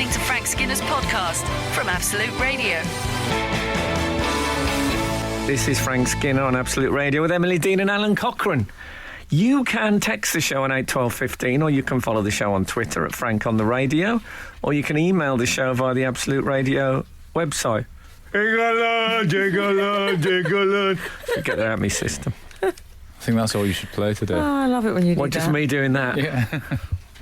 listening to Frank Skinner's podcast from Absolute Radio. This is Frank Skinner on Absolute Radio with Emily, Dean and Alan Cochrane. You can text the show on 81215, or you can follow the show on Twitter at Frank on the Radio, or you can email the show via the Absolute Radio website. Jiggle. Get that out of my system. I think that's all you should play today. Oh, I love it when you do that. Just me doing that? Yeah.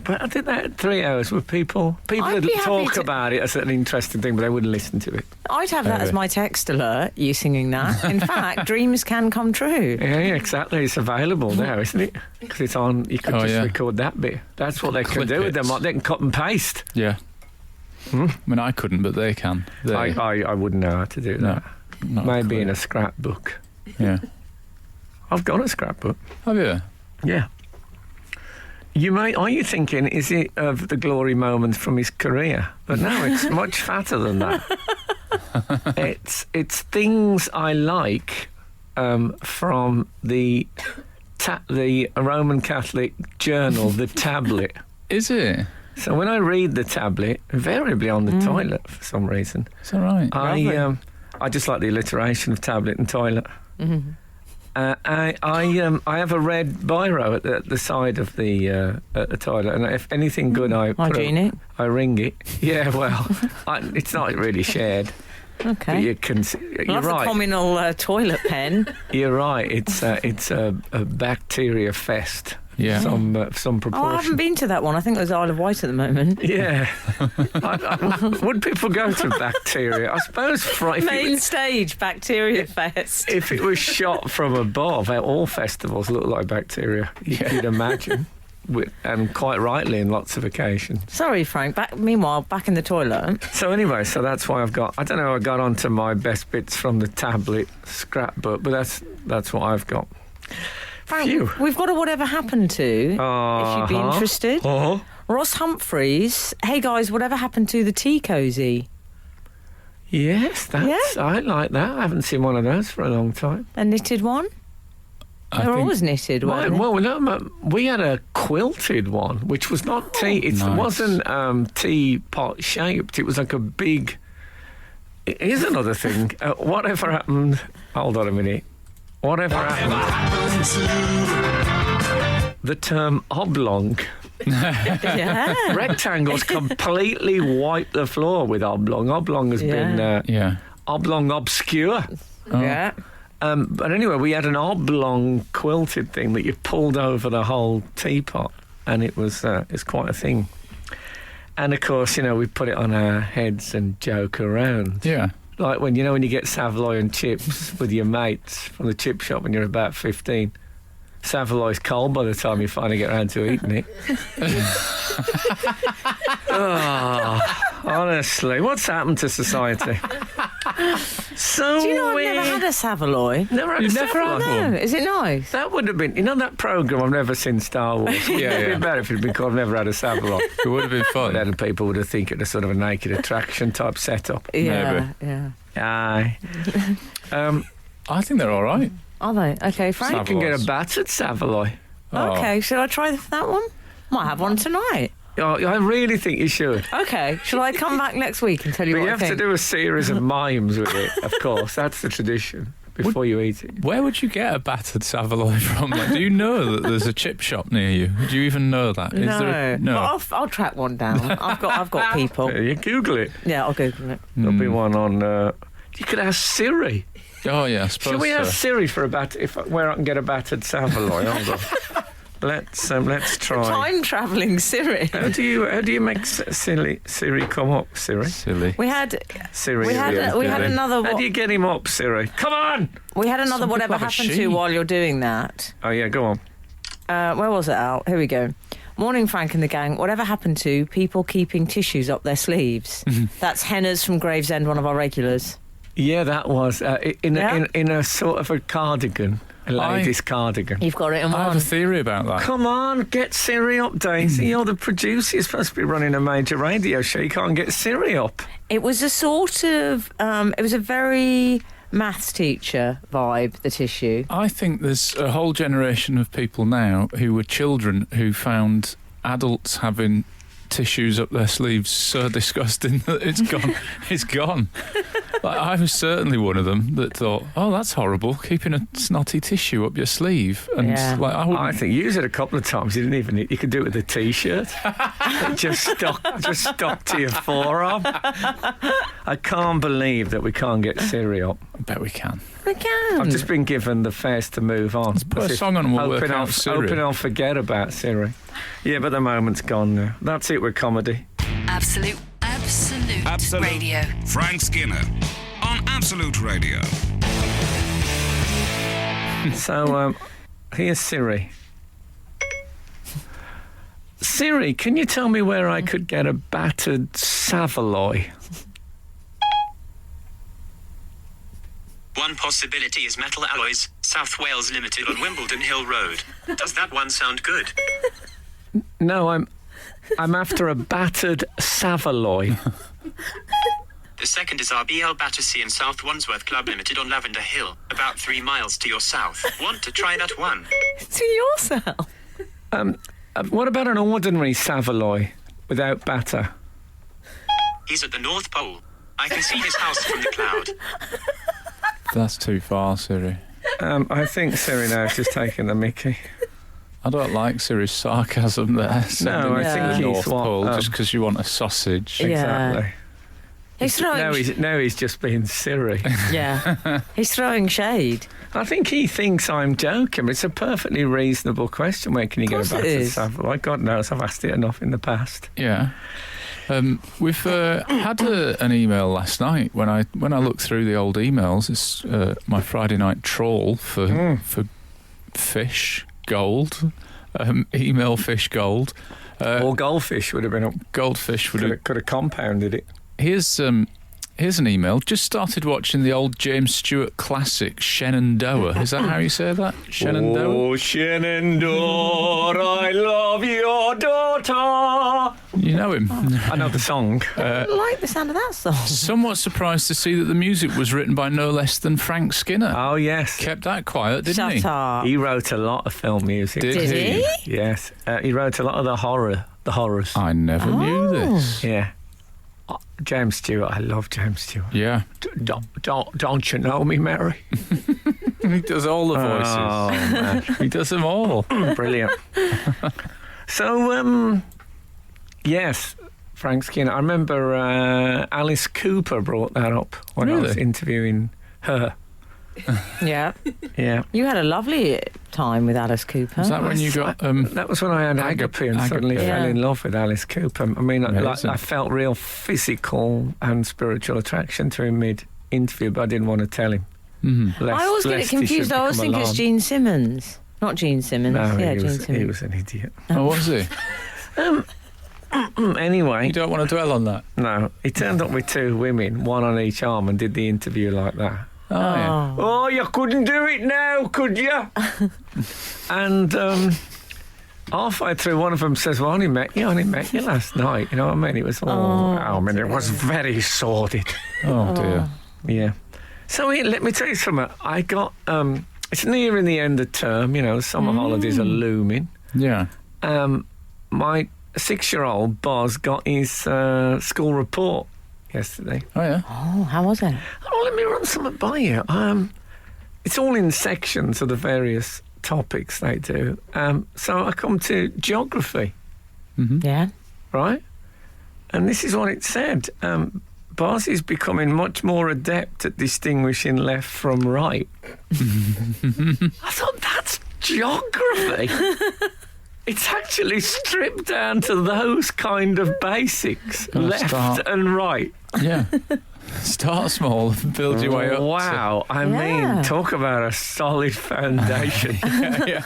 But I did that 3 hours with people. People would talk about it as an interesting thing, but they wouldn't listen to it. I'd have that as my text alert, you singing that. In fact, dreams can come true. Yeah, exactly. It's available now, isn't it? Because it's on. You could record that bit. That's what they can do with them. They can cut and paste. Yeah. I mean, I couldn't, but they can. I wouldn't know how to do that. Maybe in a scrapbook. Yeah. I've got a scrapbook. Have you? Yeah. Are you thinking, is it of the glory moments from his career? But no, it's much fatter than that. It's things I like from the Roman Catholic journal, the tablet. Is it? So when I read the tablet, invariably on the toilet for some reason. Is that right? I just like the alliteration of tablet and toilet. Mm-hmm. I have a red biro at the side of the toilet, and if anything good, I ring it. Yeah, well, it's not really shared. Okay. But you can. You're right. A communal toilet pen. You're right. It's a bacteria fest. Yeah. Some proportion. Oh, I haven't been to that one. I think there's Isle of Wight at the moment. Yeah. Would people go to bacteria? I suppose main stage bacteria fest. If it was shot from above, all festivals look like bacteria. You'd imagine. And quite rightly in lots of occasions. Sorry, Frank. Meanwhile, back in the toilet. So anyway, that's why I don't know how I got onto my best bits from the tablet scrapbook, but that's what I've got. Frank, we've got a Whatever Happened To, if you'd be interested. Ross Humphreys. Hey, guys, whatever happened to the tea cosy? Yes, I like that. I haven't seen one of those for a long time. A knitted one? They were always knitted, weren't they? Well, no, we had a quilted one, which was not tea. It wasn't teapot shaped. It was like a big... Here's another thing. Whatever happened... Hold on a minute. Whatever happened to the term oblong. Yeah. Rectangles completely wiped the floor with oblong. Oblong has been oblong obscure. Oh. Yeah. But anyway, we had an oblong quilted thing that you pulled over the whole teapot, and it's quite a thing. And of course, we put it on our heads and joke around. Yeah. Like when you get Savoy and chips with your mates from the chip shop when you're about 15. Savoy's cold by the time you finally get around to eating it. Honestly, what's happened to society? So do you know I've never had a Savoy? Never had a Savoy? No. Is it nice? That would have been... that programme, I've never seen Star Wars. It would have been better if it had been called I've Never Had a Savoy. It would have been fun. Then people would have think it a sort of a naked attraction type setup. Yeah, maybe. Aye. I think they're all right. Are they? Okay, Frank. You can get a battered Savoy. Okay, shall I try that one? Might have one tonight. Oh, I really think you should. Okay, shall I come back next week and tell you but what you I have think? to do a series of mimes with it, of course. That's the tradition before you eat it. Where would you get a battered Savoy from? Do you know that there's a chip shop near you? Do you even know that? Is no. But I'll track one down. I've got people. You Google it. Yeah, I'll Google it. There'll be one on... you could ask Siri. Oh, yeah, I suppose. Should we ask Siri for where I can get a battered Savoy? Hold on. Let's try. Time travelling Siri. How do you make Siri come up, Siri? Silly. We had Siri. We had another. How do you get him up, Siri? Come on. We had another Whatever Happened To while you're doing that. Oh yeah, go on. Where was it, Al? Here we go. Morning, Frank and the gang. Whatever happened to people keeping tissues up their sleeves? That's Henna's from Gravesend, one of our regulars. Yeah, that was in a sort of a cardigan. A lady's cardigan. You've got it in one. I have a theory about that. Come on, get Siri up, Daisy. You're the producer. You're supposed to be running a major radio show. You can't get Siri up. It was a sort of... it was a very maths teacher vibe, the tissue. I think there's a whole generation of people now who were children who found adults having tissues up their sleeves so disgusting that it's gone. It's gone. Like, I was certainly one of them that thought, oh, that's horrible, keeping a snotty tissue up your sleeve. And like, I think you used it a couple of times. You didn't even. You could do it with a T-shirt. just stuck to your forearm. I can't believe that we can't get Siri up. I bet we can. We can. I've just been given the face to move on. Let's put a song on and we'll work out Siri. Hoping I'll forget about Siri. Yeah, but the moment's gone now. That's it with comedy. Absolute Radio. Frank Skinner on Absolute Radio. So, here's Siri. Siri, can you tell me where I could get a battered Saveloy? One possibility is Metal Alloys, South Wales Limited on Wimbledon Hill Road. Does that one sound good? No, I'm after a battered Saveloy. The second is RBL Battersea and South Wandsworth Club Limited on Lavender Hill, about 3 miles to your south. Want to try that one? To yourself. What about an ordinary Saveloy without batter? He's at the North Pole. I can see his house from the cloud. That's too far, Siri. I think Siri now is just taking the mickey. I don't like Siri's sarcasm there. No, I think he's North Pole just because you want a sausage. Exactly. He's throwing... Now he's just being Siri. Yeah. He's throwing shade. I think he thinks I'm joking, but it's a perfectly reasonable question. Where can you get a battered Saveloy? God knows, I've asked it enough in the past. Yeah. We've had an email last night. When I looked through the old emails, it's my Friday night trawl for fish gold, email fish gold. Or goldfish would have been up. Goldfish could have compounded it. Here's an email. Just started watching the old James Stewart classic Shenandoah. Is that how you say that? Shenandoah? Oh, Shenandoah, I love your daughter. You know him. I know the song. I like the sound of that song. Somewhat surprised to see that the music was written by no less than Frank Skinner. Oh, yes. Kept that quiet, didn't he? Shut up. He wrote a lot of film music. Did he? Yes. He wrote a lot of the horrors. I never knew this. Yeah. James Stewart, I love James Stewart. Yeah. Don't you know me, Mary? He does all the voices. Oh, man. He does them all. Brilliant. So, yes, Frank Skinner. I remember Alice Cooper brought that up when I was interviewing her. Yeah. Yeah. You had a lovely time with Alice Cooper. Is that when you got... that was when I had agape and suddenly fell in love with Alice Cooper. I mean, I felt real physical and spiritual attraction to him mid-interview, but I didn't want to tell him. Mm-hmm. I always get it confused. I always think it's Gene Simmons. Not Gene Simmons. No, Gene Simmons. He was an idiot. Oh, was he? Anyway. You don't want to dwell on that? No. He turned up with 2 women, one on each arm, and did the interview like that. Oh, yeah. Oh, you couldn't do it now, could you? And halfway through, one of them says, well, I only met you last night. You know what I mean? It was, it was very sordid. Oh, dear. Yeah. So let me tell you something. I got, it's nearing the end of term, you know, summer holidays are looming. Yeah. My 6-year-old Boz got his school report yesterday. Oh, yeah? Oh, how was it? Oh, let me run something by you. It's all in sections of the various topics they do. So I come to geography. Mm-hmm. Yeah. Right? And this is what it said. Boz is becoming much more adept at distinguishing left from right. I thought, that's geography. It's actually stripped down to those kind of basics, left and right. Yeah. Start small and build your way up. Wow. I mean, talk about a solid foundation. Yeah.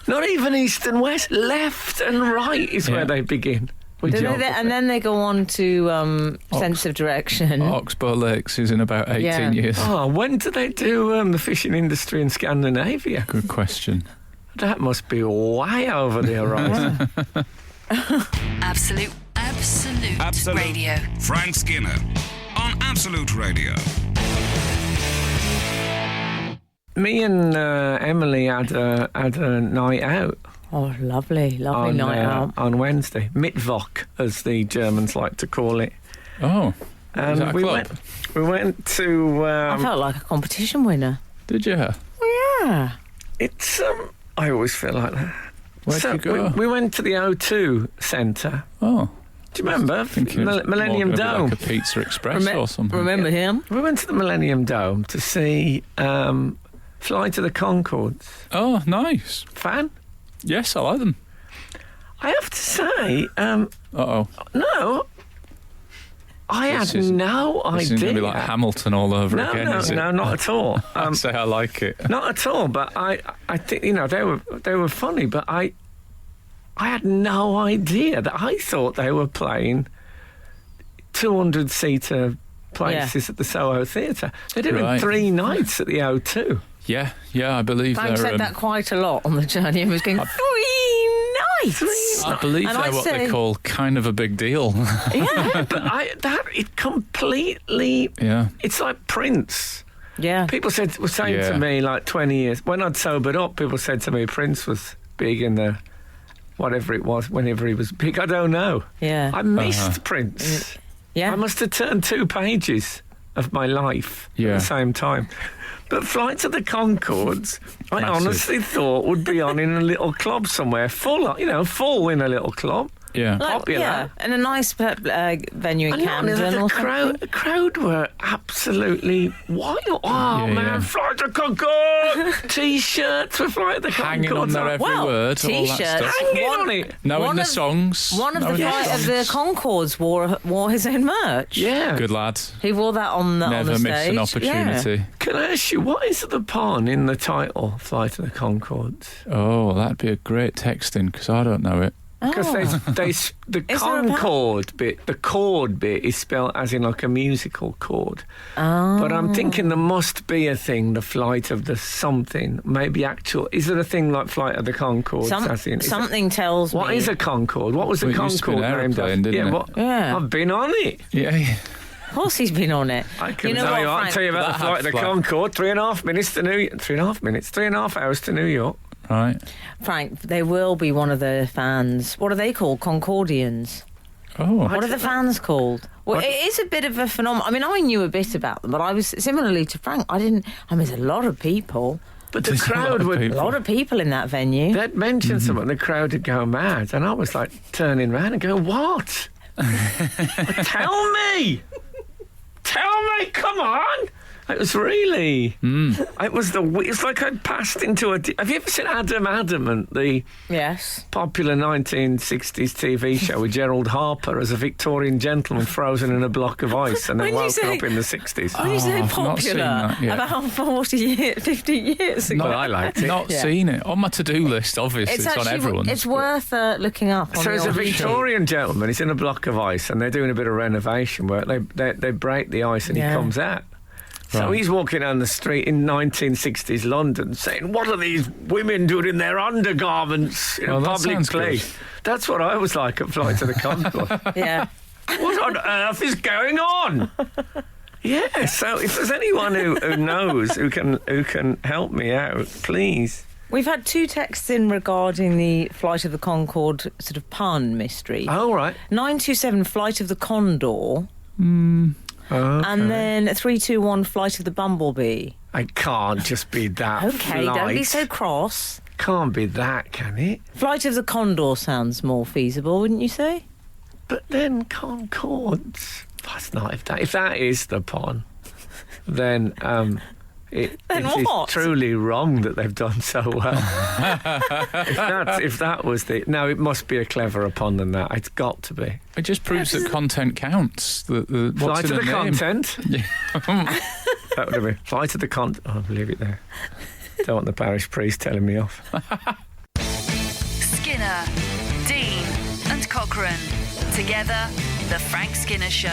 Not even east and west, left and right is where they begin. And then they go on to sense of direction. Oxbow Lakes is in about 18 years. Oh, when do they do the fishing industry in Scandinavia? Good question. That must be way over the horizon. Absolute Radio. Frank Skinner on Absolute Radio. Me and Emily had a night out Oh, lovely night out. On Wednesday. Mittwoch, as the Germans like to call it. Oh. And is that a club? We went to... I felt like a competition winner. Did you? Oh, yeah. It's... I always feel like that. Where'd you go? We went to the O2 Centre. Oh. Do you remember? Millennium Dome. Like a Pizza Express or something. Remember him? We went to the Millennium Dome to see Fly to the Conchords. Oh, nice. Fan? Yes, I like them. I have to say... Uh-oh. No. I had no idea. This is going to be like Hamilton all over again, is it? No, not at all. I'd say I like it. Not at all, but I think, they were funny, but I had no idea that I thought they were playing 200-seater places at the Soho Theatre. They're doing 3 nights at the O2. Yeah, I believe Frank said that quite a lot on the journey and was going, 3 nights! I believe they're what they call kind of a big deal. Yeah, but it completely... Yeah. It's like Prince. Yeah. People were saying to me, like 20 years... When I'd sobered up, people said to me Prince was big in the... Whatever it was, whenever he was big. I don't know. Yeah. I missed Prince. Yeah. I must have turned 2 pages of my life at the same time. But Flight to the Conchords, I honestly thought would be on in a little club somewhere, full in a little club. Yeah. Popular. Yeah, and a nice venue in Camden. The crowd were absolutely wild. Oh, man, Flight to the Conchords! T-shirts for Flight to the Conchords. Hanging on their every word, T-shirts. all that stuff. Hanging on it. Knowing the songs. One of the Flight of the Conchords wore his own merch. Yeah. Good lad. He wore that on the Never stage. miss an opportunity. Yeah. Can I ask you, what is the pun in the title, Flight to the Conchords? Oh, that'd be a great texting, because I don't know it. Because the Concord bit, the chord bit is spelled as in like a musical chord. Oh. But I'm thinking there must be a thing, the Flight of the something, maybe actual. Is there a thing like Flight of the Conchords? Something tells me. What is a Concord? What was the Concord named after? Yeah. I've been on it. Yeah. Of course he's been on it. I can tell you about the Flight of the Concord. 3.5 minutes to New York. 3.5 hours to New York. Right. Frank, they will be one of the fans. What are they called? Concordians. Oh. What are the fans called? Well, it is a bit of a phenomenon. I mean, I knew a bit about them, but I was similarly to Frank. There's a lot of people. But the crowd would... A lot of people in that venue. They'd mention someone, the crowd would go mad. And I was like turning around and going, what? Tell me! Come on! It was really... It's like I'd passed into a... Have you ever seen Adam Adamant, the popular 1960s TV show with Gerald Harper as a Victorian gentleman frozen in a block of ice and then woken up in the 60s? When you say I've not popular, seen that yet. about 50 years ago. But I liked it. Not seen it. On my to-do list, obviously. It's on everyone's. It's worth looking up on So the it's a old Victorian gentleman. He's in a block of ice and they're doing a bit of renovation work. They break the ice and he comes out. So he's walking down the street in 1960s London saying, what are these women doing in their undergarments in a public place? Good. That's what I was like at Flight to the Conchords. Yeah. What on earth is going on? Yeah, so if there's anyone who knows, who can help me out, please. We've had 2 texts in regarding the Flight of the Concorde sort of pun mystery. Oh, right. 927, Flight of the Condor. Okay. And then 321, Flight of the Bumblebee. It can't just be that. Okay, don't be so cross. Can't be that, can it? Flight of the Condor sounds more feasible, wouldn't you say? But then Conchords. That's not if that is the pun. Then it is truly wrong that they've done so well. if that was the... No, it must be a cleverer pun than that. It's got to be. It just proves that content counts. Fly to the content. Yeah. That would have been fly to the content. Oh, I'll leave it there. Don't want the parish priest telling me off. Skinner, Dean and Cochrane. Together, The Frank Skinner Show.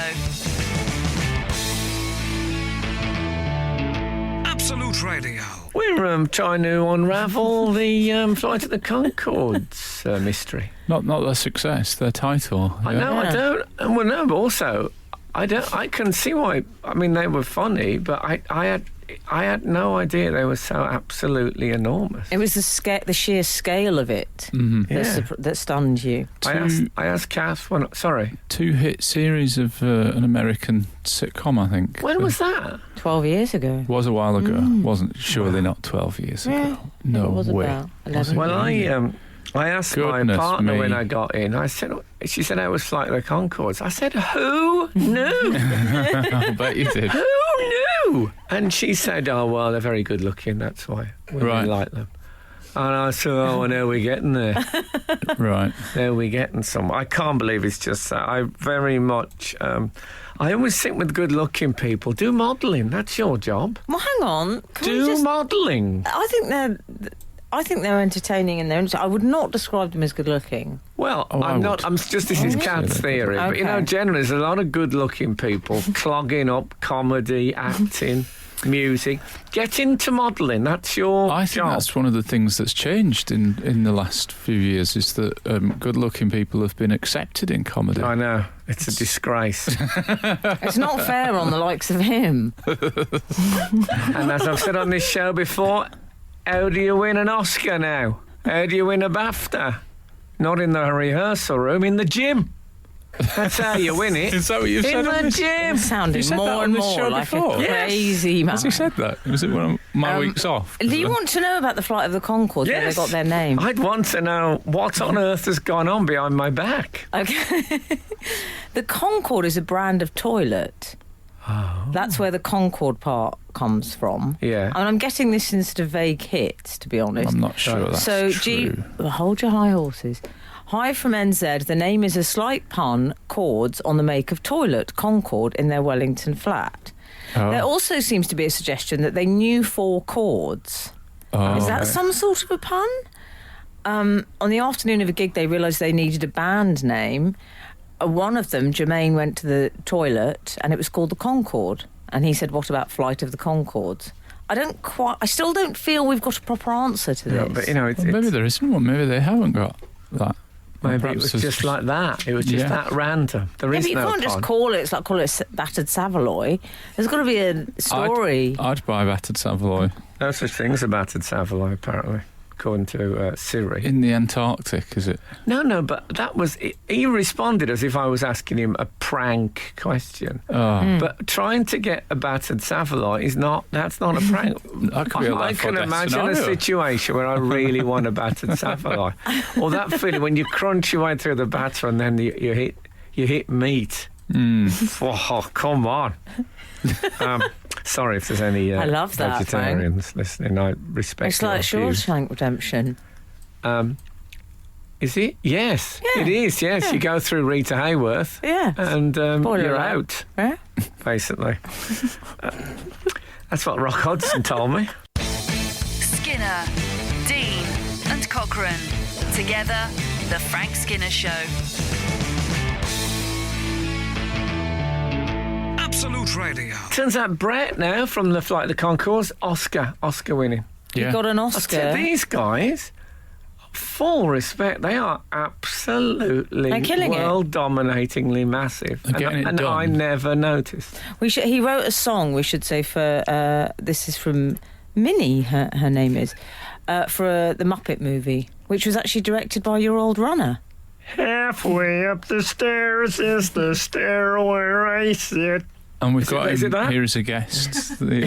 Absolute Radio. We're trying to unravel the Flight of the Conchords mystery. Not their success, their title. I know, I don't... Well, no, but also, I can see why... I mean, they were funny, but I had... I had no idea they were so absolutely enormous. It was the sheer scale of it that stunned you. I asked Kath when... Sorry. 2-hit series of an American sitcom, I think. When was that? 12 years ago. Was a while ago. Wasn't surely not 12 years ago. Yeah, No it was way. about 11 Well, years. I asked my Goodness partner me. when I got in. She said I was Flight of the Conchords. I said, who knew? I bet you did. Who knew? And she said, oh, well, they're very good looking. That's why we really like them. And I said, oh, well, now we're getting there. Right. Now we're getting somewhere. I can't believe it's just that. I very much... I always think with good looking people, do modelling. That's your job. Well, hang on. Do modelling. I think they're entertaining in their own. I would not describe them as good looking. Well, I I'm not. would. This is Kath's theory, but Okay. generally, there's a lot of good-looking people clogging up comedy, acting, music. Get into modelling. That's your I think job. that's one of the things that's changed in the last few years is that good-looking people have been accepted in comedy. I know. It's a disgrace. It's not fair on the likes of him. And as I've said on this show before, how do you win an Oscar now? How do you win a BAFTA? Not in the rehearsal room, in the gym. That's how you win it. Is that what you've said In on the this? gym. Sounding said that more on and this more show like before? a Yes. crazy man. Has he said that? Was it one of my weeks off? Do you want to know about the Flight of the Conchords, where they Yes. got their name? I'd want to know what on earth has gone on behind my back. Okay. The Conchord is a brand of toilet. Oh. That's where the Conchord part comes from. Yeah. And I'm getting this in sort of vague hits, to be honest. I'm not sure that's so, true. hold your high horses. Hi from NZ. The name is a slight pun, chords, on the make of toilet, Conchord, in their Wellington flat. Oh. There also seems to be a suggestion that they knew 4 chords. Oh. Is that some sort of a pun? On the afternoon of a gig, they realised they needed a band name. One of them, Jermaine, went to the toilet and it was called the Conchord. And he said, what about Flight of the Conchords? I still don't feel we've got a proper answer to this. No, but, it's, Well, maybe there isn't one. Maybe they haven't got that. maybe it Perhaps was it's just like that. It was just Yeah. that random. There Yeah, is but you no can't just pun. call it battered Savaloy. There's got to be a story. I'd buy battered Savoy No such thing as a battered Savoy, apparently, according to Siri. in the Antarctic, is it? No, but that was... He responded as if I was asking him a prank question. Oh, But trying to get a battered Savoy that's not a prank. that could be a I life or can death imagine a scenario. situation where I really want a battered Savoy. Or that feeling when you crunch your way through the batter and then you hit meat. Oh, come on. Sorry if there's any I love that, vegetarians listening. I respect It's like your views. Shawshank Redemption. Is it? Yes, Yeah. it is. Yes, Yeah. you go through Rita Hayworth Yeah. and Spoiler you're alert. out, Yeah? basically. That's what Rock Hodgson told me. Skinner, Dean, and Cochrane. Together, The Frank Skinner Show. Absolute Radio. Turns out Brett now from the Flight of the Conchords, Oscar winning. You Yeah. got an To Oscar. these guys, full respect, they are absolutely They're killing it. world-dominatingly massive. They're getting it and I done. never noticed. He wrote a song, we should say, for this is from Minnie, her name is, for the Muppet movie, which was actually directed by your old runner. Halfway up the stairs is the stair where I sit. And we've Is got it him that? here as a guest. There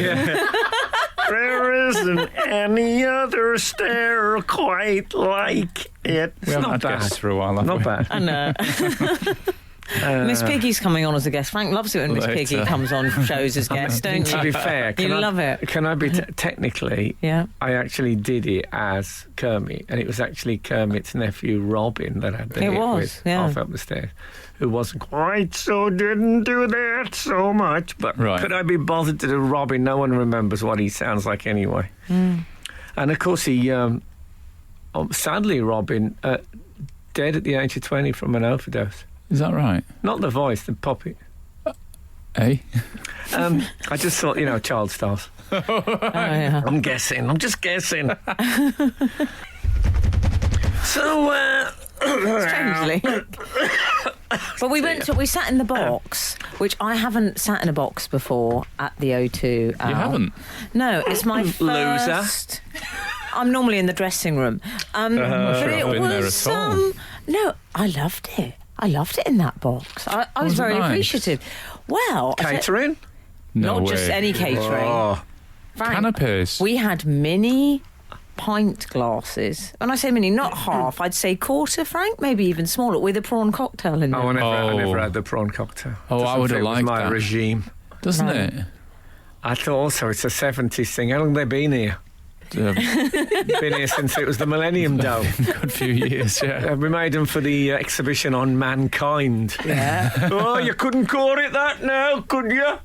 isn't any other stair quite like it. We haven't had guests for a while, have Not we? bad. I know. Miss Piggy's coming on as a guest. Frank loves it when Miss Later. Piggy comes on shows as guest, don't To you? be fair, You love it. Can I be technically? Yeah. I actually did it as Kermit, and it was actually Kermit's nephew Robin that had the It hit was, with yeah. Half Up the Stairs, who wasn't quite so didn't do that so much. But Right. could I be bothered to do Robin? No one remembers what he sounds like anyway. And of course, he sadly Robin dead at the age of 20 from an overdose. Is that right? Not the voice, the puppet. Eh? I just thought, child stars. Oh, yeah. I'm guessing. I'm just guessing. So, Strangely. But we sat in the box, which I haven't sat in a box before at the O2. Al. You haven't? No, it's my first. Loser. I'm normally in the dressing room. Not sure I've been there at all. No, I loved it. I loved it in that box. I was Was it very nice? appreciative. Well, Catering? No not way. just any catering. Oh, Frank, Canapes. we had mini pint glasses. When I say mini, not half, I'd say quarter, Frank, maybe even smaller, with a prawn cocktail in them. I never had the prawn cocktail. I would have It was liked my that. regime. Doesn't No. it? I thought also it's a 70s thing. How long have they been here? Been here since it was the Millennium Dome. Good few years, yeah. We made them for the exhibition on mankind. Yeah. Oh, you couldn't call it that now, could you?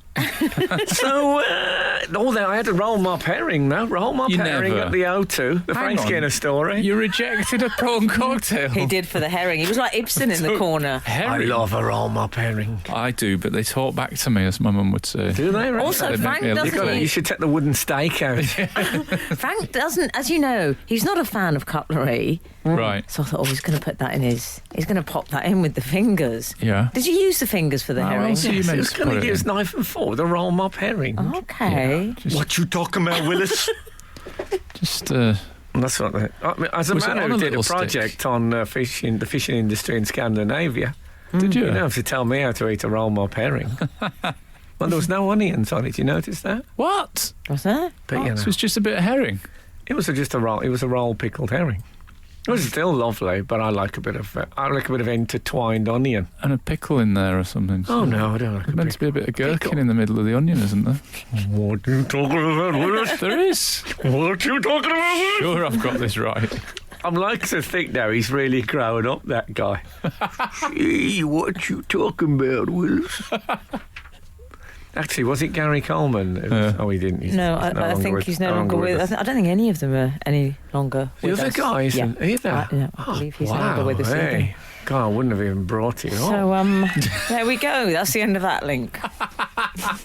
So, I had a roll mop herring now. Roll mop You herring never. at the O2. The Hang Frank on. Skinner story. You rejected a prawn cocktail. He did for the herring. He was like Ibsen in the corner. I Herring. love a roll mop herring. I do, but they talk back to me, as my mum would say. Do they? Right? Also, They make Frank me a you, little- you should take the wooden stake out. Frank doesn't, as you know, he's not a fan of cutlery. Right. So I thought, he's going to put that in he's going to pop that in with the fingers. Yeah. Did you use the fingers for the Oh, herring? so you Yes, meant he was to going put to it use in. knife and fork with a roll mop herring. Okay. What you talking about, Willis? Just, That's what as a Was it man on who a did a little project on the fishing industry in Scandinavia, did you? you don't have to tell me how to eat a roll mop herring. Well, there was no onions on it. You notice that? What? Was that? But you know, So it's just a bit of herring. it was just a roll. It was a roll pickled herring. It was still lovely, but I like a bit of intertwined onion. And a pickle in there or something. Oh no, I don't like There's a meant to be a bit of gherkin Pickle. in the middle of the onion, isn't there? What are you talking about, Willis? There is. What you talking about, Willis? Sure, I've got this right. I'm like to think now he's really growing up, that guy. Gee, what you talking about, Willis? Actually, was it Gary Coleman? He didn't. He's No, no I longer think with- he's no longer with us. I don't think any of them are any longer The with other us. guy isn't yeah. either. I believe he's no longer with us either. Hey. God, I wouldn't have even brought it up. So, there we go. That's the end of that link.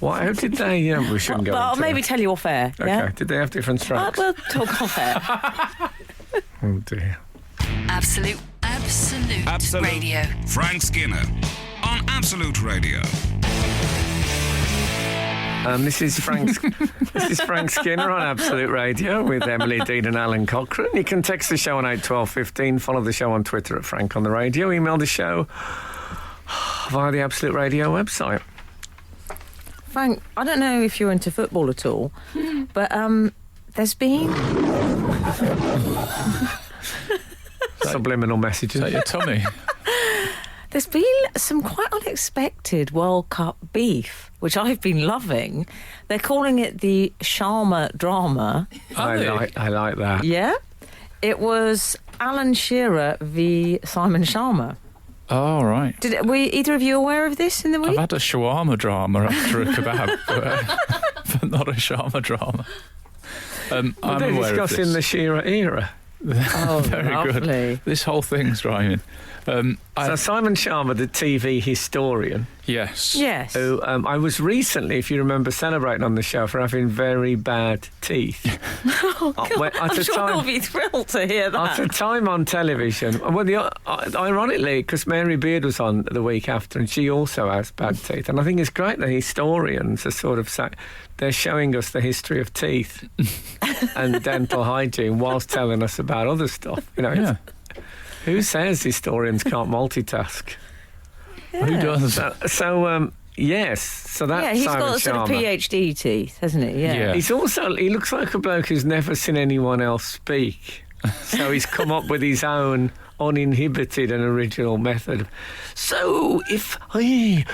What? How did they? We shouldn't go. But I'll into maybe that. tell you off air. Okay. Yeah? Did they have different strokes? We'll talk off air. Oh dear. Absolute Radio. Frank Skinner on Absolute Radio. This is Frank Skinner on Absolute Radio with Emily, Dean and Alan Cochrane. You can text the show on 81215, follow the show on Twitter at Frank on the Radio, email the show via the Absolute Radio website. Frank, I don't know if you're into football at all, but there's been... Subliminal messages. Is that your tummy? There's been some quite unexpected World Cup beef, which I've been loving. They're calling it the Schama drama. Are they? I like that. Yeah? It was Alan Shearer v Simon Schama. Oh, right. Were either of you aware of this in the I've week? had a shawarma drama after a kebab, but not a shawarma drama. I'm They're aware of discussing this. the Shearer era. Oh, Very lovely. good. This whole thing's rhyming. So Simon Schama, the TV historian, Yes. Yes. who I was recently, if you remember, celebrating on the show for having very bad teeth. I'm sure you'll be thrilled to hear At a that. time on television, well, ironically, because Mary Beard was on the week after, and she also has bad teeth, and I think it's great that historians are sort of they're showing us the history of teeth and dental hygiene whilst telling us about other stuff. You know, Yeah. who says historians can't multitask? Who does? So yes, so that's Yeah, he's Simon got sort of Schama. PhD teeth, hasn't he? Yeah. He looks like a bloke who's never seen anyone else speak. So he's come up with his own uninhibited and original method. So if we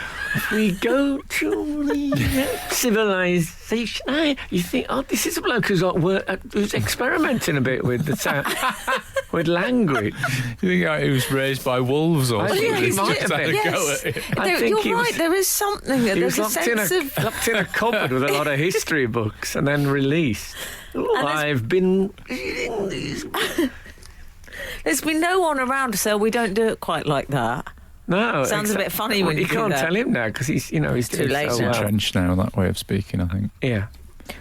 go to the civilization, you think, oh, this is a bloke who's experimenting a bit with the sound, with language. You think he was raised by wolves or I something? think he He's might just have had a been. go Yes. at it. I think You're he right, was- there is something. He There's was a sense of... locked in a cupboard with a lot of history books and then released. Oh, And there's- I've been reading these. There's been no one around, so we don't do it quite like that. No, Sounds a bit funny when you you do can't that. tell him now because he's Too doing late so now. well. Entrenched now, that way of speaking, I think. Yeah.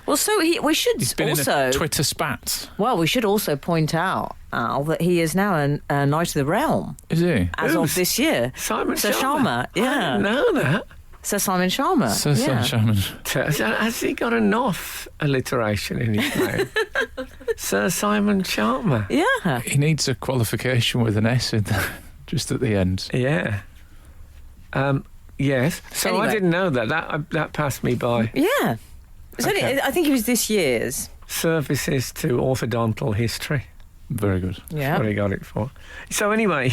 Well, we should He's been also in a Twitter spat. Well, we should also point out, Al, that he is now a Knight of the Realm. Is he? As of this year. Simon Sir Schama. Schama, yeah. I didn't know that. Sir Simon Schama. Sir Simon. Has he got enough alliteration in his name? Sir Simon Schama. Yeah. He needs a qualification with an S in there, just at the end. Yeah. Yes. So Anyway. I didn't know that. That passed me by. Yeah. Okay. I think it was this year's. Services to orthodontal history. Very good. Yeah. That's what he got it for. So anyway,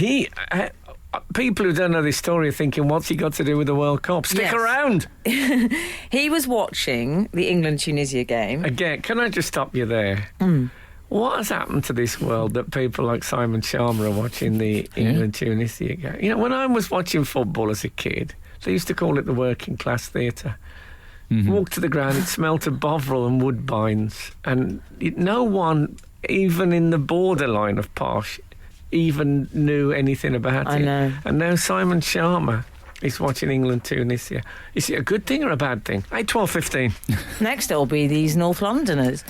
people who don't know this story are thinking, what's he got to do with the World Cup? Stick Yes. around. He was watching the England-Tunisia game. Again, can I just stop you there? What has happened to this world that people like Simon Shearer are watching the England-Tunisia game? You know, when I was watching football as a kid, they used to call it the working class theatre. Walk to the ground, it smelt of Bovril and Woodbines, and no one, even in the borderline of posh, even knew anything about it. I know. And now Simon Shearer is watching England-Tunisia. Is it a good thing or a bad thing? 12:15. Next it'll be these North Londoners.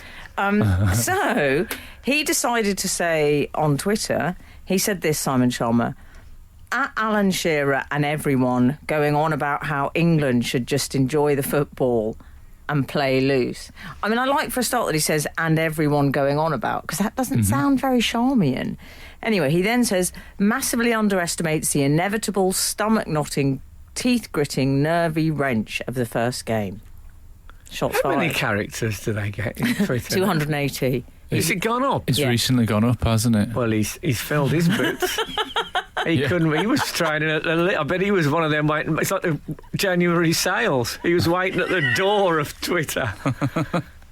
So he decided to say on Twitter, he said this, Simon Schama, at Alan Shearer and everyone going on about how England should just enjoy the football and play loose. I mean, I like for a start that he says, and everyone going on about, because that doesn't sound very Charmian. Anyway, he then says, massively underestimates the inevitable stomach-knotting, teeth-gritting, nervy wrench of the first game. Shots How many fired. characters do they get in Twitter? 280. Has it gone up? It's Yeah. recently gone up, hasn't it? Well, he's filled his boots. He couldn't. He was trying to. I bet he was one of them waiting. It's like the January sales. He was waiting at the door of Twitter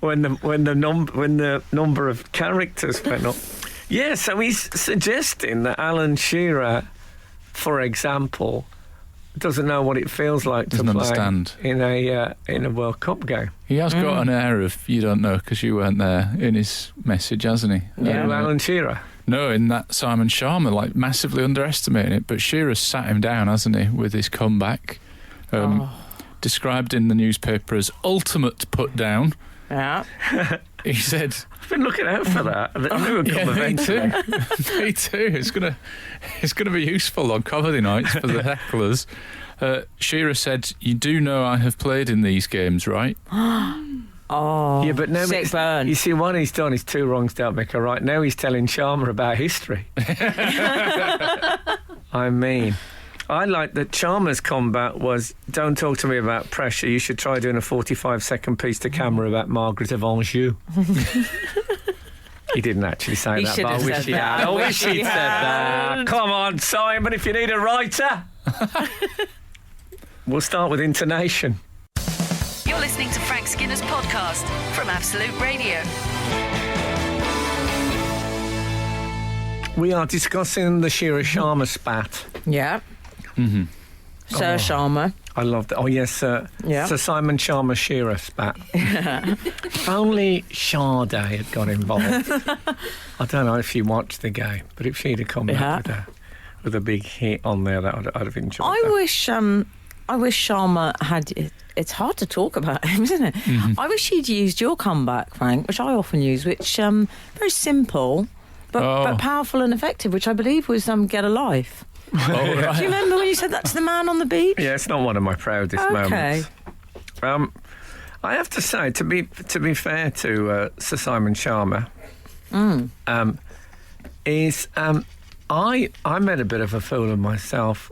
when the number of characters went up. Yeah, so he's suggesting that Alan Shearer, for example, doesn't know what it feels like Doesn't to play understand. in a World Cup game. He has got an air of you don't know because you weren't there in his message, hasn't he? Yeah, Alan Shearer. No, in that Simon Schama, like massively underestimating it. But Shearer's sat him down, hasn't he, with his comeback? Described in the newspaper as ultimate put down. Yeah. He said, I've been looking out for that. I knew it would come me too. eventually. Me too. It's gonna be useful on comedy nights for the hecklers. Shearer said, "You do know I have played in these games, right?" Oh, Yeah, but now sick burn. you see, what he's done is two wrongs don't make a right. Now he's telling Schama about history. I mean, I like that Schama's combat was, don't talk to me about pressure. You should try doing a 45-second piece to camera about Margaret of Anjou. He didn't actually say He that, should but I have wish said he that. had. I I wish wish he'd he said that. had. Come on, Simon, if you need a writer. We'll start with intonation. You're listening to Frank Skinner's podcast from Absolute Radio. We are discussing the Shearer-Schama spat. Yeah. Sir Schama. I love that. Oh, yes, Sir. Yeah. Sir Simon Schama Shearer spat. If only Sade had got involved. I don't know if she watched the game, but if she'd have come back with a big hit on there, I'd have enjoyed I that. wish Schama had. It's hard to talk about him, isn't it? I wish he'd used your comeback, Frank, which I often use, which very simple, but powerful and effective, which I believe was "Get a Life." Oh, right. Do you remember when you said that to the man on the beach? Yeah, it's not one of my proudest moments. I have to say, to be fair to Sir Simon Schama, I made a bit of a fool of myself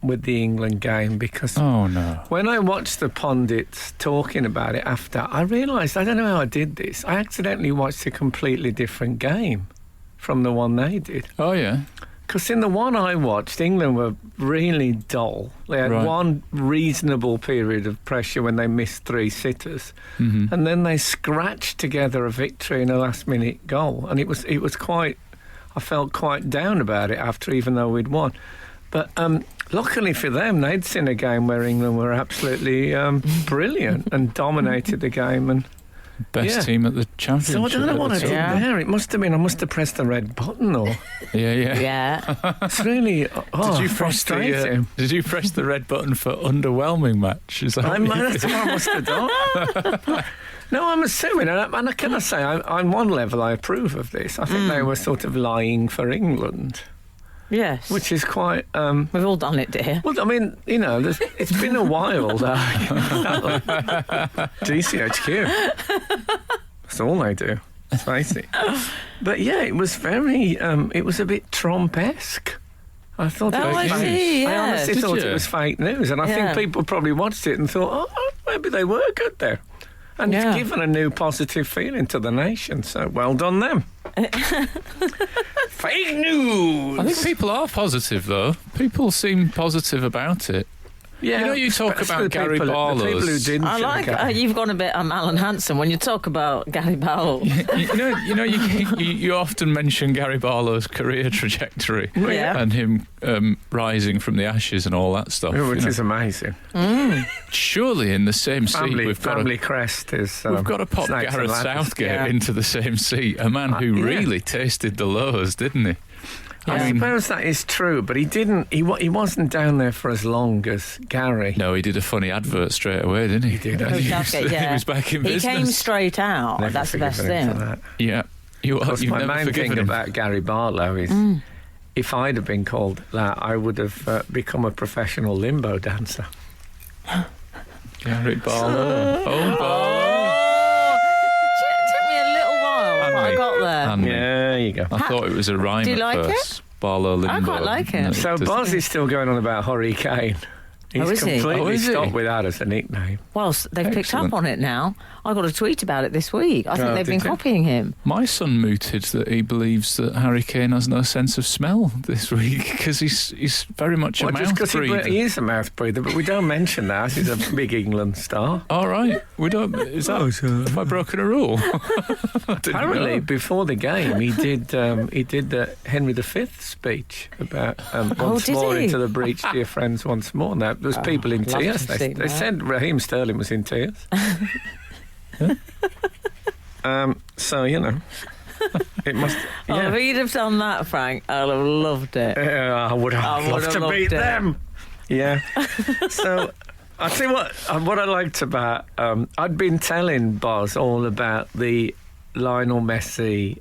with the England game because when I watched the pundits talking about it after, I realised, I don't know how I did this, I accidentally watched a completely different game from the one they did. Oh, yeah. Because in the one I watched, England were really dull. They had one reasonable period of pressure when they missed three sitters, and then they scratched together a victory in a last-minute goal. And it was quite. I felt quite down about it after, even though we'd won. But luckily for them, they'd seen a game where England were absolutely brilliant and dominated the game and. Best team at the championship. So I don't know what I did there. It must have been I must have pressed the red button or. Yeah. It's really frustrating. Did you press the red button for underwhelming match? Is that That's what I must have done. No, I'm assuming, and can I say, on one level, I approve of this. I think they were sort of lying for England. Yes. Which is quite... We've all done it, dear. Well, I mean, it's been a while, though. GCHQ. That's all they do, let's face it. But yeah, it was very... it was a bit Trump-esque. I thought it was I fake. see, I yeah. honestly thought it was fake news, and I think people probably watched it and thought, maybe they were good there. And it's given a new positive feeling to the nation, so well done them. Fake news! I think people are positive, though. People seem positive about it. Yeah, you talk especially about Gary the people who Barlow's... didn't. I like you've gone a bit Alan Hansen when you talk about Gary Barlow. you often mention Gary Barlow's career trajectory and him rising from the ashes and all that stuff. Which is amazing. Surely in the same seat family crest is... we've got to pop Gareth Southgate into the same seat, a man who really tasted the lows, didn't he? I suppose that is true, but he didn't. He wasn't down there for as long as Gary. No, he did a funny advert straight away, didn't he? He did. He was back in business. He came straight out. Never That's the best thing. that. Yeah. My main thing about Gary Barlow is, if I'd have been called that, I would have become a professional limbo dancer. Gary Barlow. I got there. There you go. I thought it was a rhyme. Do you like it? Barlow Limbo. I quite like it. So Buzz is still going on about Hurricane. He's completely stopped with that as a nickname. Well, they've picked up on it now. I got a tweet about it this week. I think they've been copying him. My son mooted that he believes that Harry Kane has no sense of smell this week because he's very much a mouth breather. He is a mouth breather, but we don't mention that. He's a big England star. All right, we don't. Have I broken a rule? Apparently, before the game, he did the Henry V speech about once more into the breach, dear friends, once more. Now, there was people in tears. They said Raheem Sterling was in tears. So it must. Yeah. If he'd have done that, Frank, I'd have loved it. I would have loved to beat them. Yeah. So I'll tell you what I liked about. I'd been telling Boz all about the Lionel Messi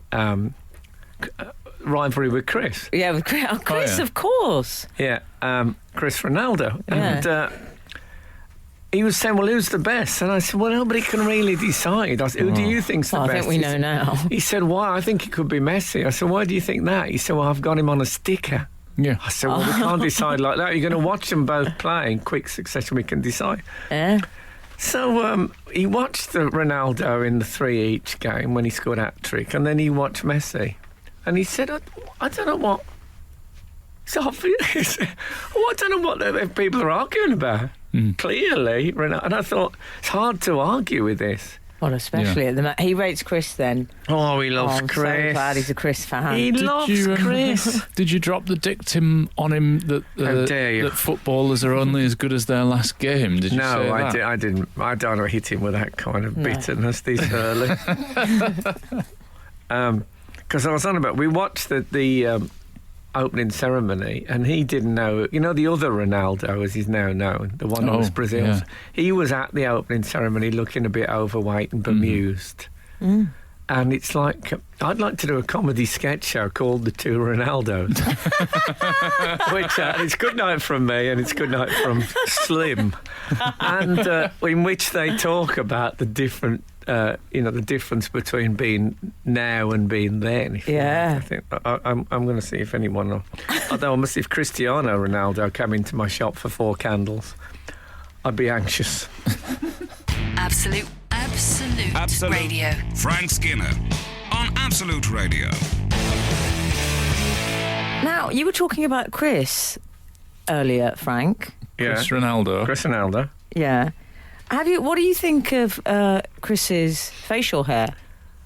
rivalry with Chris. Yeah, with Chris, of course. Yeah, Chris Ronaldo. Yeah. And he was saying, well, who's the best? And I said, well, nobody can really decide. I said, who do you think's the best? I think we know now. He said, why? I think it could be Messi. I said, why do you think that? He said, well, I've got him on a sticker. Yeah. I said, well, we can't decide like that. You're going to watch them both play in quick succession. We can decide. Yeah. So he watched the Ronaldo in the 3 each game when he scored a hat-trick, and then he watched Messi. And he said, I don't know what... It's obvious. I don't know what people are arguing about. Clearly, Ronaldo. And I thought, it's hard to argue with this. Well, especially at the he rates Chris then. Oh, he loves I'm Chris. so glad he's a Chris fan. He loves Chris. Did you drop the dictum on him that How dare you? that footballers are only as good as their last game? Did you say that? I didn't. I don't hit him with that kind of bitterness this early. Because I was on about, we watched the opening ceremony, and he didn't know. You know, the other Ronaldo, as he's now known, the one that was Brazil's. Yeah. He was at the opening ceremony looking a bit overweight and bemused. And it's like, I'd like to do a comedy sketch show called The Two Ronaldos. Which, it's good night from me and it's good night from Slim. And in which they talk about the different, the difference between being now and being then. Yeah. I think I'm going to see if anyone will. Although I must, if Cristiano Ronaldo came into my shop for 4 candles, I'd be anxious. Absolute Radio. Frank Skinner on Absolute Radio. Now, you were talking about Chris earlier, Frank. Yeah. Chris Ronaldo. Yeah. What do you think of Chris's facial hair?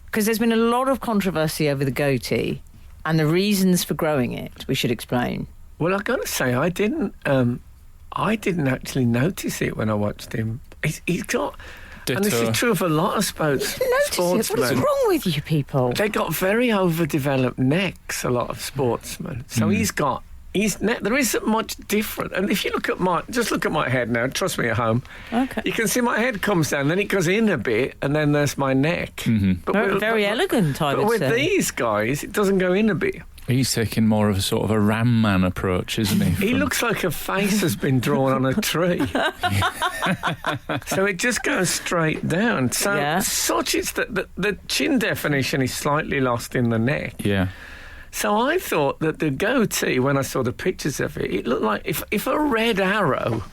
Because there's been a lot of controversy over the goatee and the reasons for growing it. We should explain. Well, I've got to say, I didn't actually notice it when I watched him. He's got... Ditto. And this is true of a lot of sportsmen. What is wrong with you people? They got very overdeveloped necks, a lot of sportsmen. So he's got there isn't much different. And if you look at my head now, trust me at home, Okay. you can see my head comes down, then it goes in a bit, and then there's my neck. But Very elegant, I would with say. these guys, it doesn't go in a bit. He's taking more of a sort of a Ram Man approach, isn't he? He looks like a face has been drawn on a tree. So it just goes straight down. So Yeah. such is that the chin definition is slightly lost in the neck. Yeah. So I thought that the goatee, when I saw the pictures of it, it looked like if a red arrow,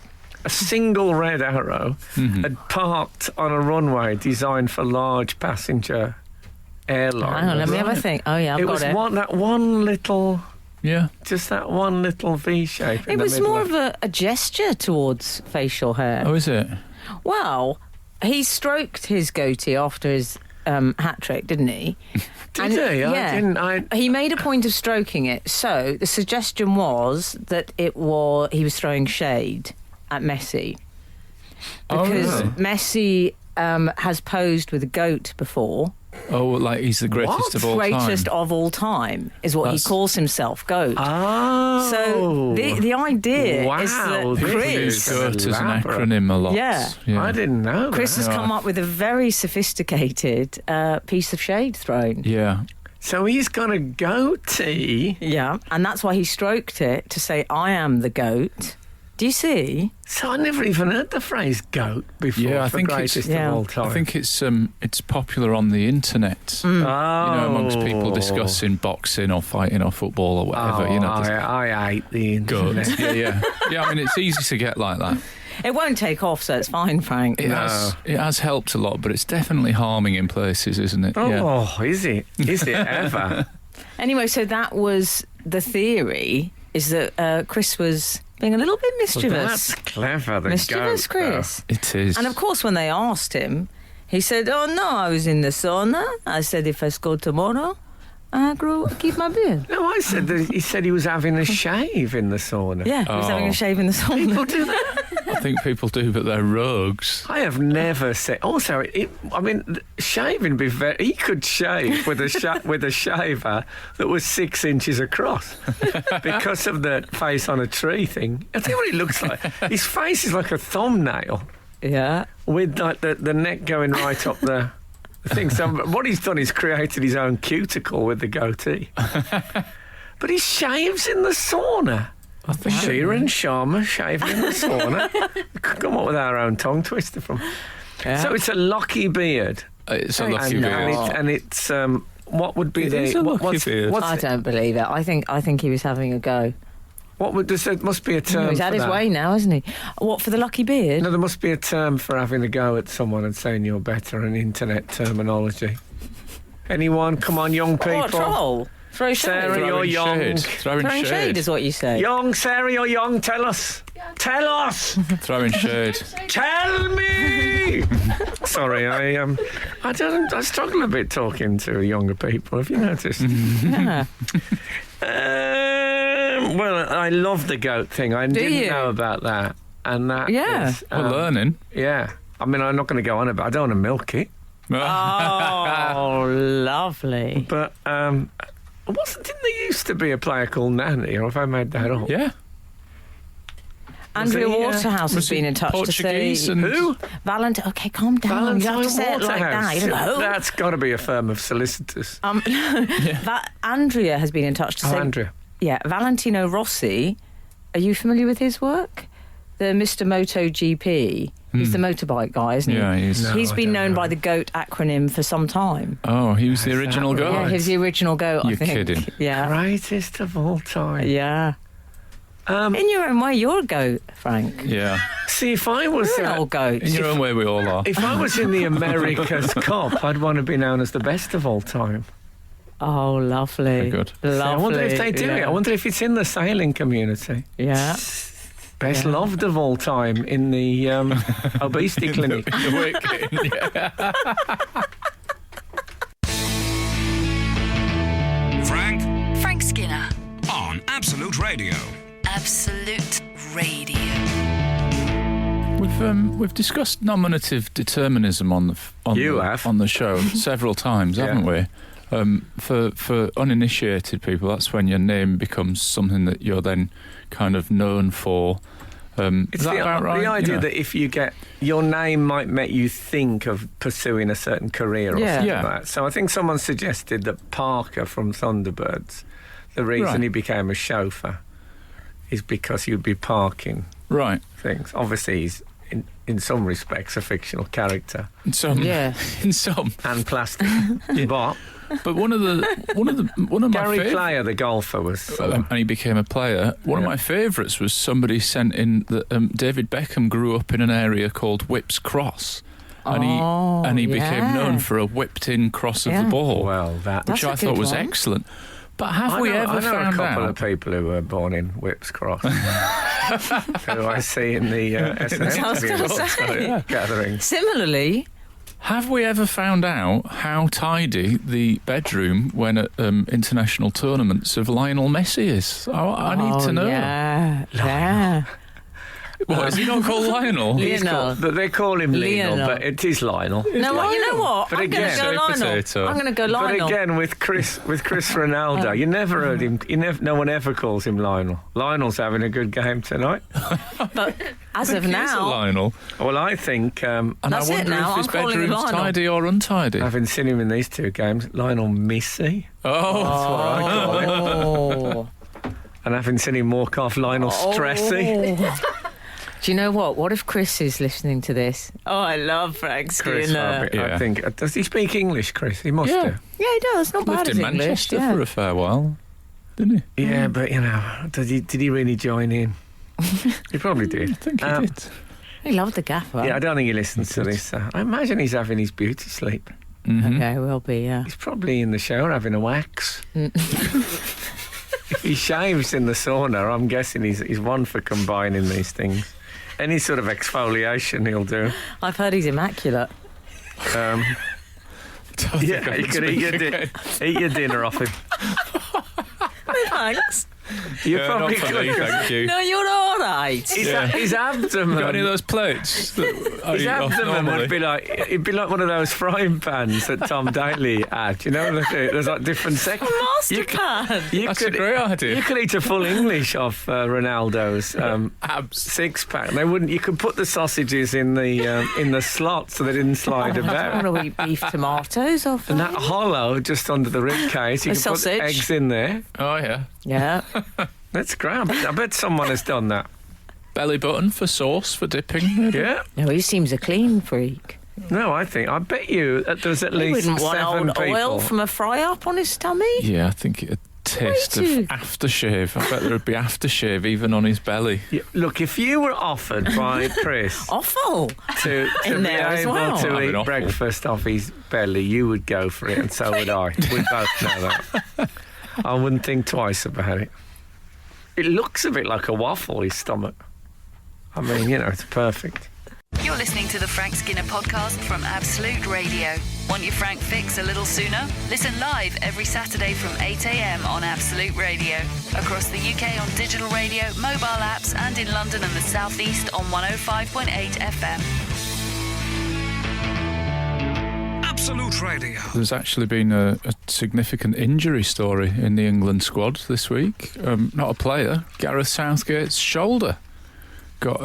a single red arrow, had parked on a runway designed for large passenger airlines. Hang on, let me have a think. Oh, yeah, I've It got was it. that one little, Yeah. just that one little V shape. It was more of a gesture towards facial hair. Oh, is it? Well, he stroked his goatee after his hat trick, didn't he? Did he? Yeah. He made a point of stroking it. So the suggestion was that he was throwing shade at Messi. Oh, Because really? Messi has posed with a goat before. Oh, like he's the greatest of all time. Greatest of all time is what That's- he calls himself, goat. Oh. So the idea Wow, is that this Chris... is GOAT as an elaborate. acronym a lot. Yeah. I didn't know Chris that. has come up with a very sophisticated piece of shade thrown. Yeah. So he's got a goatee. Yeah, and that's why he stroked it to say, I am the goat. Do you see? So I never even heard the phrase goat before. Yeah, I for think it's- greatest Yeah. of all time. I think it's popular on the internet. Oh. You know, amongst people discussing boxing or fighting or football or whatever. Oh, You know, there's I hate the GOAT. internet. Yeah. I mean, it's easy to get like that. It won't take off, so it's fine, Frank. It has helped a lot, but it's definitely harming in places, isn't it? Yeah. Oh, is it? Is it ever? Anyway, so that was the theory, is that Chris was being a little bit Well, mischievous. that's clever. The Mischievous goat, though. Chris. It is. And of course, when they asked him, he said, oh no, I was in the sauna. I said, if I go tomorrow, I keep my beard. No, I said that he said he was having a shave in the sauna. Yeah, he was having a shave in the sauna. People do that. I think people do, but they're rogues. I have never said. Also, shaving be very. He could shave with a shaver that was 6 inches across because of the face on a tree thing. I tell you what it looks like. His face is like a thumbnail Yeah. with like the neck going right up the thing. So what he's done is created his own cuticle with the goatee. But he shaves in the sauna. I think Shearer and Schama shaving in the sauna. We could come up with our own tongue twister from. Yeah. So it's a locky beard. it's a lucky and, beard. and it's what would be It the is a lucky what's, beard. what's I don't believe it. I think he was having a go. what would there must be a term He's for had his that. way now, hasn't he? What, for the lucky beard? No, there must be a term for having a go at someone and saying you're better, an internet terminology. Anyone? Come on, young people. What, troll? Throw shade. Sarah, you're Throwing young. shade. Throwing Throwing shade is what you say. Young, Sarah, you're young. Tell us. Tell us. Throwing shade. Tell me. Sorry, I struggle a bit talking to younger people. Have you noticed? Yeah. Well, I love the goat thing. I didn't you? know about that, and that Yeah. is, We're learning. yeah. I mean, I'm not going to go on about. I don't want to milk it, Oh, lovely. but didn't there used to be a player called Nanny, or have I made that up? Yeah. Andrea he, Waterhouse has Was been he in touch Portuguese to say... and Who? Valentine. Okay, calm down. You have to say it like that. You know? That's got to be a firm of solicitors. Andrea has been in touch to say... Andrea. Yeah, Valentino Rossi. Are you familiar with his work? The Mr. Moto GP. He's the motorbike guy, isn't he? Yeah, he is. No, He's I been don't known know. by the GOAT acronym for some time. Oh, he was the Is that original right? goat. Yeah, he was the original GOAT, I You're think. kidding. Yeah. Greatest of all time. Yeah. In your own way, you're a goat, Frank. Yeah. See, if I was You're an old goat. In your own way, we all are. if I was in the America's Cup, I'd want to be known as the best of all time. Oh, lovely. Very good. Lovely. So I wonder if they do it. Yeah. I wonder if it's in the sailing community. Yeah. Best Yeah. loved of all time in the obesity clinic. In the wick. Yeah. Frank Skinner. on Absolute Radio. Absolute Radio. We've discussed nominative determinism on You have. the show several times, haven't we? For uninitiated people, that's when your name becomes something that you're then kind of known for. It's is that about right? The idea You know? that if you get your name might make you think of pursuing a certain career or something Yeah. like that. So I think someone suggested that Parker from Thunderbirds, the reason Right. he became a chauffeur is because he would be parking Right. things. Obviously, he's in some respects a fictional character In some. Yeah. In some. and plastic. But But one of my Gary favourites. Player, the golfer, was. And he became a player. One of Yeah. my favourites was somebody sent in that David Beckham grew up in an area called Whipps Cross, and he became yeah. known for a whipped-in cross of Yeah. the ball, Well, which That's I a thought good was one. excellent. But have we ever I know found a couple out? of people who were born in Whipps Cross, who I see in the I was going to say. gatherings. Similarly, Have we ever found out how tidy the bedroom when at international tournaments of Lionel Messi is? I need to know. Yeah. What, is he not called Lionel? Lionel. They call him Lionel, Lionel. but it is Lionel. No, what, you know what? But I'm going again- to go Sweet Lionel. potato. I'm going to go But Lionel. again, with Chris Ronaldo, you never heard him. No one ever calls him Lionel. Lionel's having a good game tonight. But as of He's a now, Lionel. Well, I think, And That's I it wonder now, if his I'm calling him bedroom's Lionel. tidy or untidy. having seen him in these two games, Lionel Messi, Oh, what I call him. oh. And having seen him walk off, Lionel Stressy. Do you know what? What if Chris is listening to this? Oh, I love Frank Chris, Skinner. I Yeah. think. Does he speak English, Chris? He must Yeah. do. Yeah, he does. Not bad lived as in English. Manchester Yeah. for a fair while, didn't he? Yeah, but did he really join in? He probably did. I think he Um, did. He loved the gaffer. Yeah, I don't think he listens to this. I imagine he's having his beauty sleep. Mhm. Okay, will be, yeah. He's probably in the shower having a wax. If he shaves in the sauna, I'm guessing he's one for combining these things. Any sort of exfoliation he'll do. I've heard he's immaculate. Yeah, you could eat your dinner off him. Thanks. You Yeah, probably not for me, could. thank you. No, you're all right. His abdomen. Got any of those plates? His abdomen would be it'd be like one of those frying pans that Tom Daley had. You know, there's like different sections. Master plan. That's a great idea. You could eat a full English off Ronaldo's Abs. six pack. They wouldn't. You could put the sausages in the slot so they didn't slide I about. want to eat beef tomatoes off. And that hollow just under the rib cage, you A could put sausage. eggs in there. Oh, yeah. Yeah. That's great. I bet someone has done that. Belly button for sauce, for dipping. Maybe. Yeah. No, he seems a clean freak. No, I bet you that there's at He least wouldn't want 7 old people. oil from a fry-up on his tummy. Yeah, I think it'd taste of too. aftershave. I bet there'd be aftershave even on his belly. Yeah, look, if you were offered by Chris Awful. to In be there as able well. to That'd be eat awful. breakfast off his belly, you would go for it, and so would I. We both know that. I wouldn't think twice about it. It looks a bit like a waffle, his stomach. I mean, it's perfect. You're listening to the Frank Skinner podcast from Absolute Radio. Want your Frank fix a little sooner? Listen live every Saturday from 8 a.m. on Absolute Radio. Across the UK on digital radio, mobile apps, and in London and the South East on 105.8 FM. Absolute Radio. There's actually been a significant injury story in the England squad this week. Not a player. Gareth Southgate's shoulder got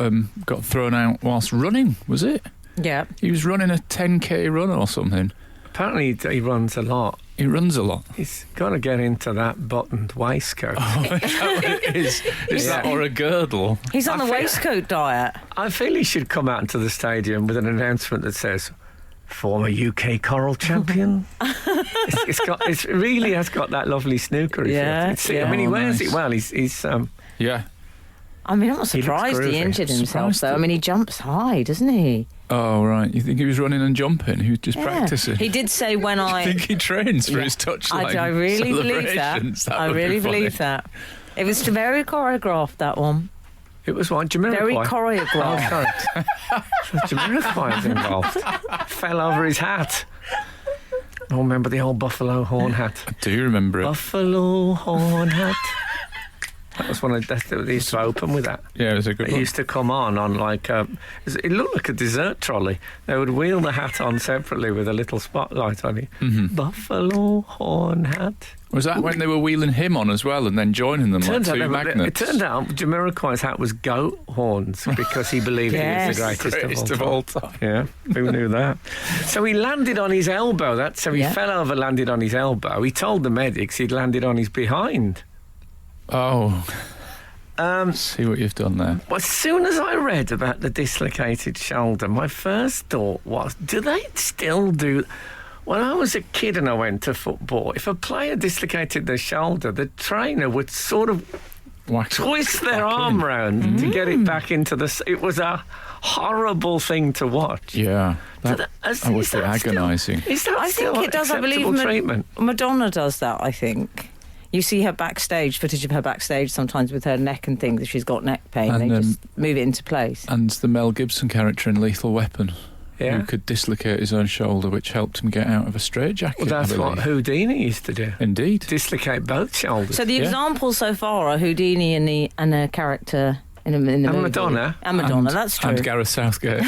thrown out whilst running, was it? Yeah. He was running a 10k run or something. Apparently, he runs a lot. He runs a lot. He's got to get into that buttoned waistcoat. Is that or a girdle? He's on I the feel- waistcoat diet. I feel he should come out into the stadium with an announcement that says, former UK coral champion. It really has got that lovely snookery Yeah, feel. yeah. I mean, he Oh, wears nice. it well. He's Yeah. I mean, I'm not He looks surprised he groovy. injured himself, Surprised though. that- I mean, he jumps high, doesn't he? Oh, right. You think he was running and jumping? He was just Yeah. practicing? He did say when I I... think he trains for Yeah. his touchline I really believe that. celebrations. That I would be really funny. believe that. It was very choreographed, that one. it was one Jamiroquai. Very Oh, choreographed. sorry. Jamiroquai was involved. Fell over his hat. Oh, remember the old buffalo horn hat? I do remember it. Buffalo horn hat. That was one of they used to open with that. Yeah, it was a good It one. used to come on like it looked like a dessert trolley. They would wheel the hat on separately with a little spotlight on it. Mm-hmm. Buffalo horn hat. Was that when they were wheeling him on as well and then joining them like two It magnets? turned out Jamiroquai's hat was goat horns because he believed he was the greatest of all time. Yeah, who knew that? So he landed on his elbow. So he fell over, landed on his elbow. He told the medics he'd landed on his behind. Oh. See what you've done there. Well, as soon as I read about the dislocated shoulder, my first thought was, do they still do... When I was a kid and I went to football, if a player dislocated their shoulder, the trainer would sort of twist their arm round to get it back into the... It was a horrible thing to watch. Yeah. That would be agonising. I think it does. I believe treatment? Madonna does that, I think. You see her backstage, footage of her backstage sometimes with her neck and things. If she's got neck pain, And, they just move it into place. And the Mel Gibson character in Lethal Weapon, Yeah. who could dislocate his own shoulder, which helped him get out of a straitjacket. Well, that's what Houdini used to do. Indeed. Dislocate both shoulders. So the examples so far are Houdini and a character in the movie. Madonna. And Madonna, that's true. And Gareth Southgate.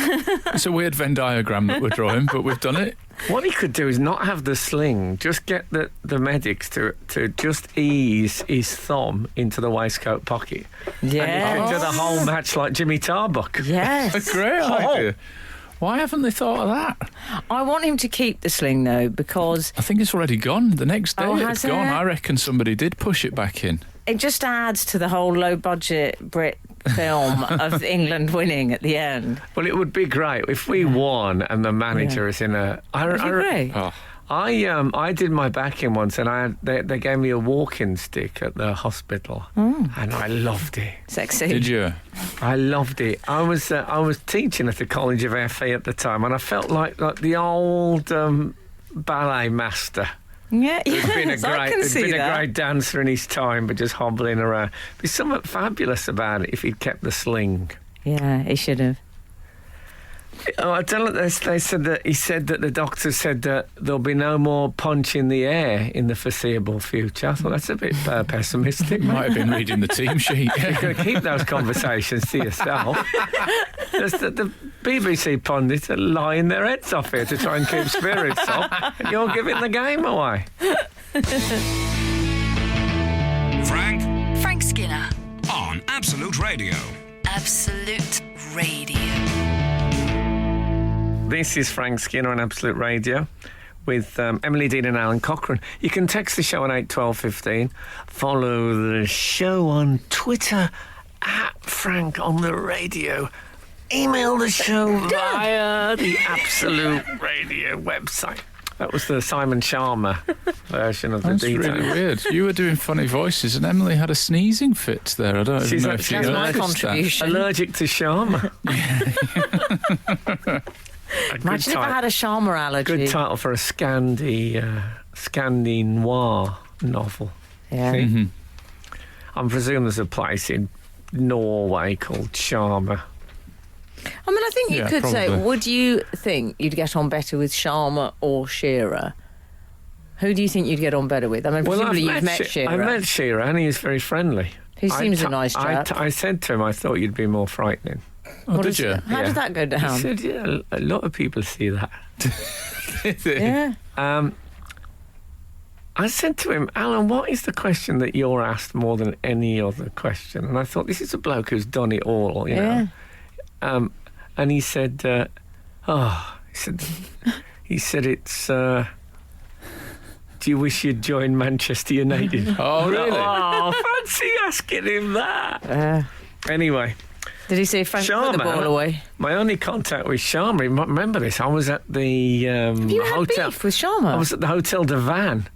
It's a weird Venn diagram that we're drawing, but we've done it. What he could do is not have the sling, just get the medics to just ease his thumb into the waistcoat pocket. Yeah. And you can do the whole match like Jimmy Tarbuck. Yes. A great idea. Why haven't they thought of that? I want him to keep the sling, though, because... I think it's already gone. The next day it's has gone. it? I reckon somebody did push it back in. It just adds to the whole low-budget Brit film of England winning at the end. Well, it would be great if we won and the manager is in a... That'd be great. Oh. I did my back in once, and they gave me a walking stick at the hospital, and I loved it. Sexy. Did you? I loved it. I was teaching at the College of FE at the time, and I felt like the old ballet master. Yeah, Who'd been I can see a that. great dancer in his time, but just hobbling around. There's something fabulous about it if he'd kept the sling. Yeah, he should have. Oh, I don't know. He said that the doctor said that there'll be no more punch in the air in the foreseeable future. I thought that's a bit pessimistic. Might have been reading the team sheet. You're going to keep those conversations to yourself. The BBC pundits are lying their heads off here to try and keep spirits up, and you're giving the game away. Frank Skinner. on Absolute Radio. Absolute Radio. This is Frank Skinner on Absolute Radio with Emily, Dean and Alan Cochrane. You can text the show on 81215. Follow the show on Twitter at Frank on the Radio. Email the show via the Absolute Radio website. That was the Simon Schama version of the That's detail. really weird. You were doing funny voises and Emily had a sneezing fit there. I don't even know if you That's my noticed contribution. Allergic to Schama. Imagine if I had a Schama allergy. Good title for a Scandi noir novel. Yeah. See? Mm-hmm. I presume there's a place in Norway called Schama. I mean, I think you Yeah, could say, probably. would you think you'd get on better with Schama or Shearer? Who do you think you'd get on better with? I mean, presumably you've met Shearer. I met Shearer and he's very friendly. He seems a nice chap. I said to him, I thought you'd be more frightening. Oh, What did is you? it? How did that go He down? said, yeah, a lot of people see that. Yeah. I said to him, Alan, what is the question that you're asked more than any other question? And I thought, this is a bloke who's done it all, you know. And he said, he said it's, do you wish you'd joined Manchester United? Oh, really? Oh, fancy asking him that. Anyway, Did he say Frank put the Schama, ball away? my only contact with Schama, remember this, I was at the You had hotel. beef with Schama? I was at the Hotel de Van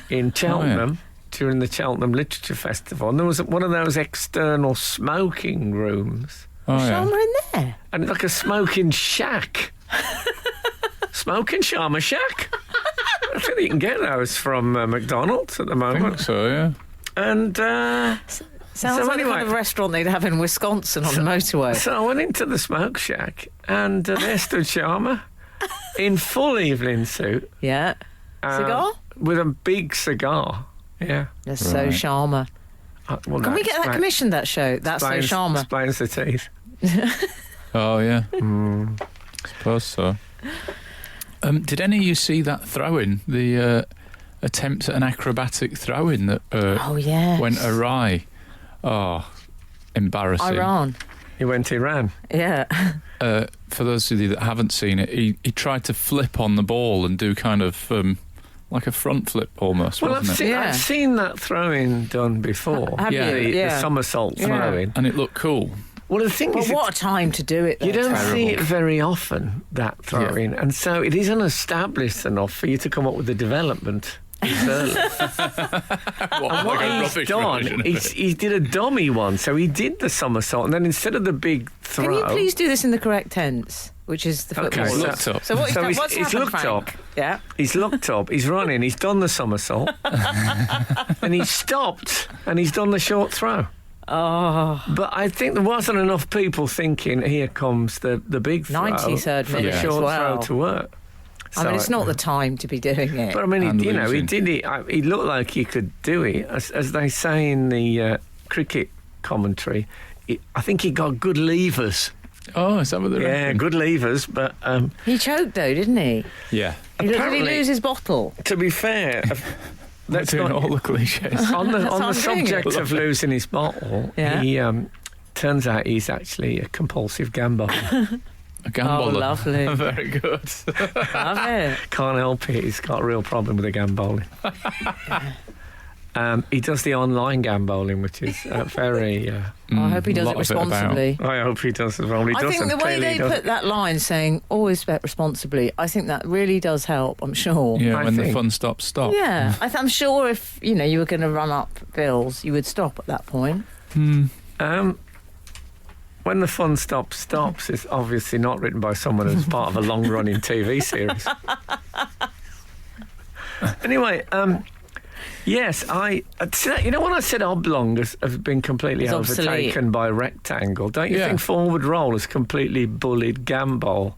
in Cheltenham during the Cheltenham Literature Festival, and there was one of those external smoking rooms. Oh, yeah. Schama in there? And it's like a smoking shack. Smoking Schama shack. I think you can get those from McDonald's at the I moment. think so, yeah. And Sounds like the anyway- kind of restaurant they'd have in Wisconsin on the motorway. so I went into the smoke shack, and there stood Schama in full evening suit. Yeah. Cigar? With a big cigar. Yeah. That's so Right. Schama. Can we get that commissioned, that show? That's so Schama. Explains the teeth. Oh, yeah. Suppose so. Did any of you see that throw-in? The attempt at an acrobatic throw-in that went awry? Oh, embarrassing. Iran. He went to Iran. Yeah. For those of you that haven't seen it, he tried to flip on the ball and do kind of like a front flip almost, wasn't it? I've seen that throw-in done before. Have you? The somersault throw-in. And it looked cool. Well, the thing is, what a time to do it, though. You don't see it very often, that throw-in, and so it isn't established enough for you to come up with the development. What he's done, he did a dummy one, so he did the somersault, and then instead of the big throw... Can you please do this in the correct tense, which is the football? Okay, looked up. So what's happened, looked Frank? up. Yeah. He's looked up, he's running, he's done the somersault, and he's stopped, and he's done the short throw. Oh. But I think there wasn't enough people thinking, here comes the big throw 93rd for minute the short as well. throw to work. I mean, it's not the time to be doing it. But I mean, he losing. did it. He looked like he could do it, as they say in the cricket commentary. I think he got good levers. Oh, is that what they're reckon? good levers. But he choked though, didn't he? Yeah. Did he lose his bottle? To be fair, That's doing all the cliches. on the subject of losing his bottle. He turns out he's actually a compulsive gambler. A gambler. Oh, lovely. Very good. Love it. Can't help it. He's got a real problem with the gambling. He does the online gambling, which is very... I hope he does it responsibly. I hope he does as well. I think the way they put that line saying, always bet responsibly, I think that really does help, I'm sure. Yeah, when the fun stops, stop. Yeah, I'm sure if, you were going to run up bills, you would stop at that point. When the fun stops, it's obviously not written by someone who's part of a long-running TV series. Anyway, yes, when I said oblong has been completely overtaken by rectangle, don't you think forward roll has completely bullied gambol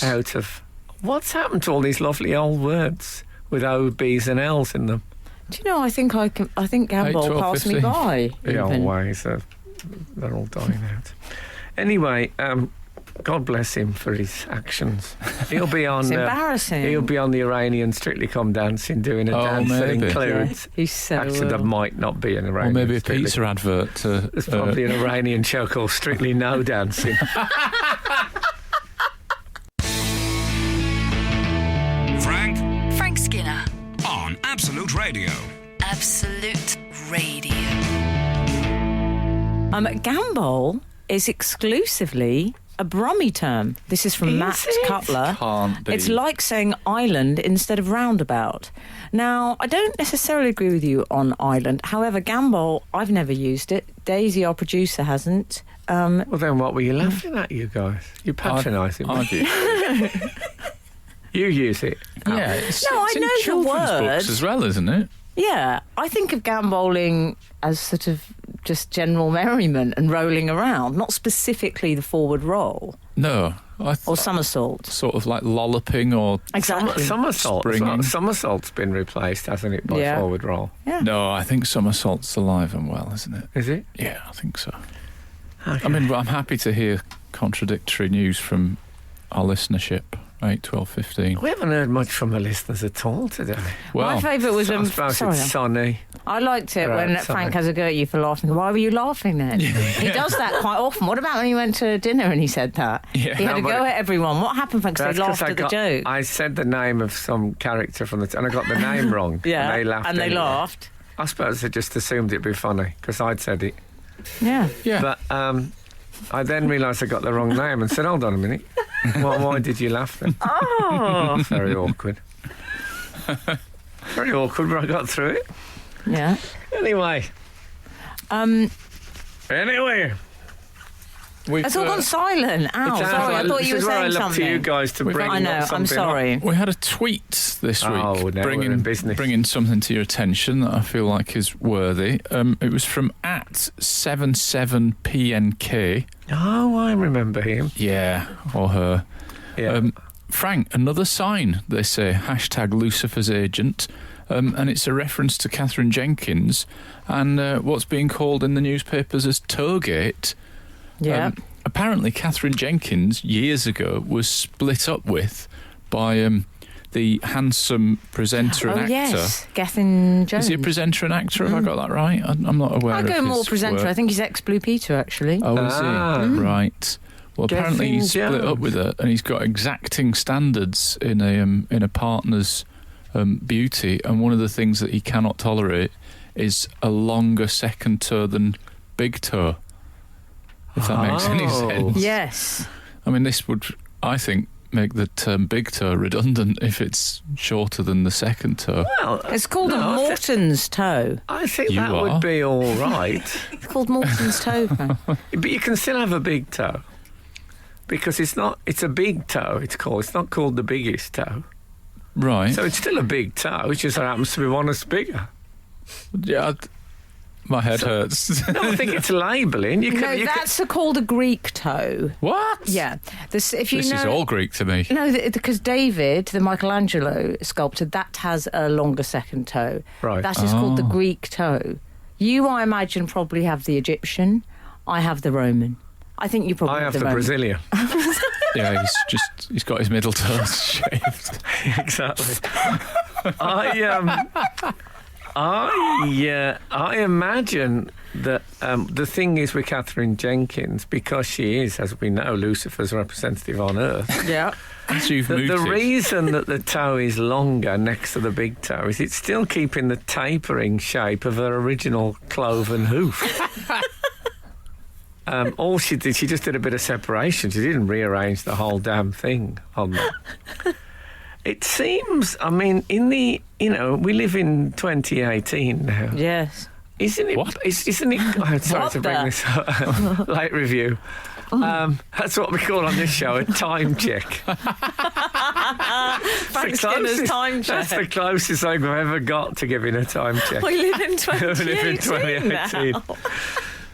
out of... What's happened to all these lovely old words with O, B's and L's in them? Do you know, I think gambol passed me by. The old ways they're all dying out. Anyway, God bless him for his actions. He'll be on. It's embarrassing. He'll be on the Iranian Strictly Come Dancing doing a dance that includes. Yeah, he's so actually, there might not be an Iranian. Or maybe a pizza advert. There's probably an Iranian show called Strictly No Dancing. Frank Skinner on Absolute Radio. Absolute Radio. Gambol is exclusively a Brummie term. This is from Matt Cutler. Can't be. It's like saying island instead of roundabout. Now, I don't necessarily agree with you on island. However, gambol, I've never used it. Daisy, our producer, hasn't. Well, then what were you laughing at, you guys? You patronising me. You use it. Yeah, it's I in know the children's word. books as well, isn't it? Yeah, I think of gambolling as sort of just general merriment and rolling around, not specifically the forward roll. No. Or somersault. Sort of like lolloping or... Exactly. Somersault. Somersault's been replaced, hasn't it, by forward roll? Yeah. No, I think somersault's alive and well, isn't it? Is it? Yeah, I think so. Okay. I mean, I'm happy to hear contradictory news from our listenership. 8, 12, 15. We haven't heard much from the listeners at all today. Well, my favourite was I suppose it's sunny. I liked it when Frank has a go at you for laughing. Why were you laughing then? He does that quite often. What about when he went to dinner and he said that? Yeah. He had a go at everyone. What happened, Frank? Because they laughed at the joke. I said the name of some character from and I got the name wrong. Yeah, and they laughed. And they laughed. I suppose they just assumed it'd be funny because I'd said it. Yeah. But I then realised I got the wrong name and said, hold on a minute. Why did you laugh then? Oh. Very awkward. Very awkward, but I got through it. Yeah. Anyway. It's all gone silent. Ow, sorry, I thought you were saying something. To you guys to bring I know, I'm sorry. We had a tweet this week bringing something to your attention that I feel like is worthy. It was from @77PNK. Oh, I remember him. Yeah, or her. Yeah. Frank, another sign, they say, #Lucifer's agent. and it's a reference to Catherine Jenkins and what's being called in the newspapers as Toegate. Yeah. Apparently, Catherine Jenkins, years ago, was split up with by the handsome presenter and actor. Yes, Gethin Jones. Is he a presenter and actor? Have I got that right? I'm not aware I of go his more presenter. work. I think he's ex-Blue Peter, actually. Oh, is he? Right. Well, apparently Gethin he's split up Jones. with her, and he's got exacting standards in a partner's beauty, and one of the things that he cannot tolerate is a longer second toe than big toe. If that makes any sense. Yes. I mean, this would, I think, make the term big toe redundant if it's shorter than the second toe. Well, It's called a Morton's toe. I think You that are. would be all right. It's called Morton's toe, Frank. But you can still have a big toe. Because it's a big toe, it's not called the biggest toe. Right. So it's still a big toe, it just happens to be one that's bigger. Yeah, my head hurts. No, I think it's labelling. You No, can, that's called a Greek toe. What? Yeah. This This is all Greek to me. No, because David, the Michelangelo sculptor, that has a longer second toe. Right. That is called the Greek toe. You, I imagine, probably have the Egyptian. I have the Roman. I think you probably I have the the Roman. Brazilian. Yeah, he's got his middle toes shaved. Exactly. I imagine that the thing is with Catherine Jenkins, because she is, as we know, Lucifer's representative on Earth. Yeah. As you've The mooted. reason that the toe is longer next to the big toe is it's still keeping the tapering shape of her original cloven hoof. All she did, she just did a bit of separation. She didn't rearrange the whole damn thing on that. It seems, I mean, we live in 2018 now. Yes. Isn't it? What? Isn't it? Oh, sorry What to bring the- this up. Late review. That's what we call on this show a time check. Frank Skinner's time check. That's the closest I've ever got to giving a time check. We live in We live in 2018. now.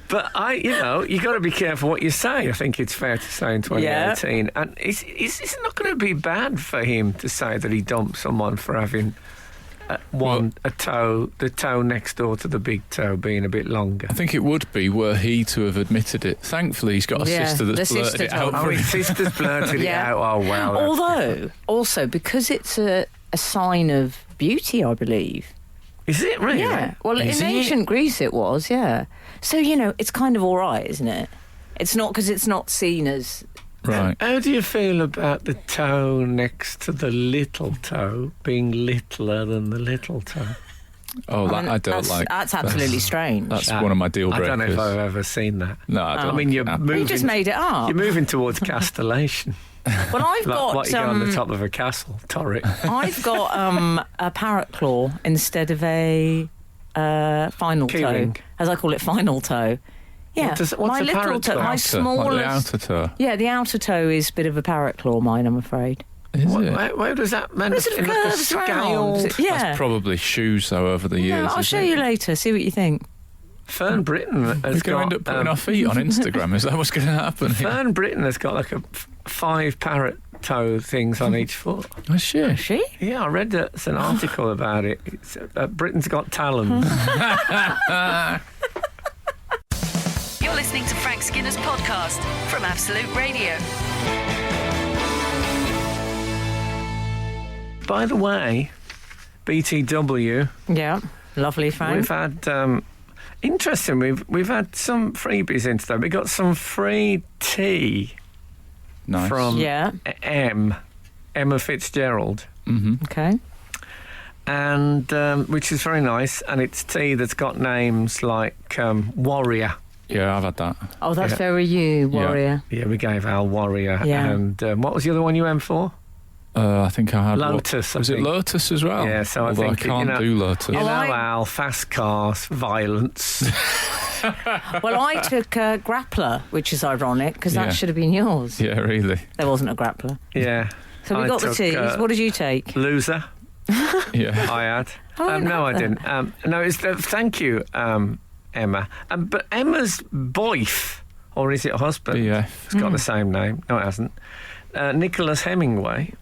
But you got to be careful what you say. I think it's fair to say in 2018. And it's not going to be bad for him to say that he dumped someone for having the toe next door to the big toe being a bit longer. I think it would be were he to have admitted it. Thankfully, he's got a Yeah, sister the that's blurted sister it out told for Oh, him. his sister's blurted it Yeah. out. Oh, wow. that's- Although, also, because it's a sign of beauty, I believe. Is it really? Yeah. Well, Is in it? ancient Greece it was, yeah. So, it's kind of all right, isn't it? It's not because it's not seen as... Right. How do you feel about the toe next to the little toe being littler than the little toe? Oh, that I don't that's, like. That's absolutely strange. That's one of my deal I breakers. don't know if I've ever seen that. No, I don't. I mean, you're like that. moving. You just made it up. You're moving towards castellation, Well, I've like got... what you get on the top of a castle turret. I've got a parrot claw instead of a final Keyring. toe, as I call it, final toe. Yeah, What's a my little parrot toe, claw? my Outer, smallest. like the outer toe. Yeah, the outer toe is a bit of a parrot claw. Mine, I'm afraid. Is it? Where does that mean? It sort of Like a curves round. scaled. Yeah. That's probably shoes, though, over the years. No, I'll isn't show it? you later. See what you think. Fern Britton We're has going to got. end up putting our feet on Instagram. Is that what's going to happen here? Fern Britton has got like 5 parrot toe things on each foot. Oh, shit. She? Yeah, I read an article about it. It's, Britain's Got Talons. You're listening to Frank Skinner's podcast from Absolute Radio. By the way, BTW, Yeah. Lovely, Frank. we've had interesting. We've had some freebies in today. We got some free tea Nice. from Yeah. Emma Fitzgerald, Okay. and which is very nice. And it's tea that's got names like Warrior. Yeah, I've had that. Oh, that's Yeah. very you, warrior. Yeah, we gave Al Warrior. Yeah. And what was the other one you went for? I think I had Lotus, I Was it think. Lotus as well? Yeah, so I Although think, I can't do Lotus. You know, I- Al, fast cars, violence. Well, I took Grappler, which is ironic because Yeah. that should have been yours. Yeah, really. There wasn't a Grappler. Yeah. So we I got the took, teas. What did you take? Loser. Yeah. I had. Oh, I No, I have didn't. No, it's thank you, Emma. But Emma's boyf, or is it husband? BF. It's got the same name. No, it hasn't. Nicholas Hemingway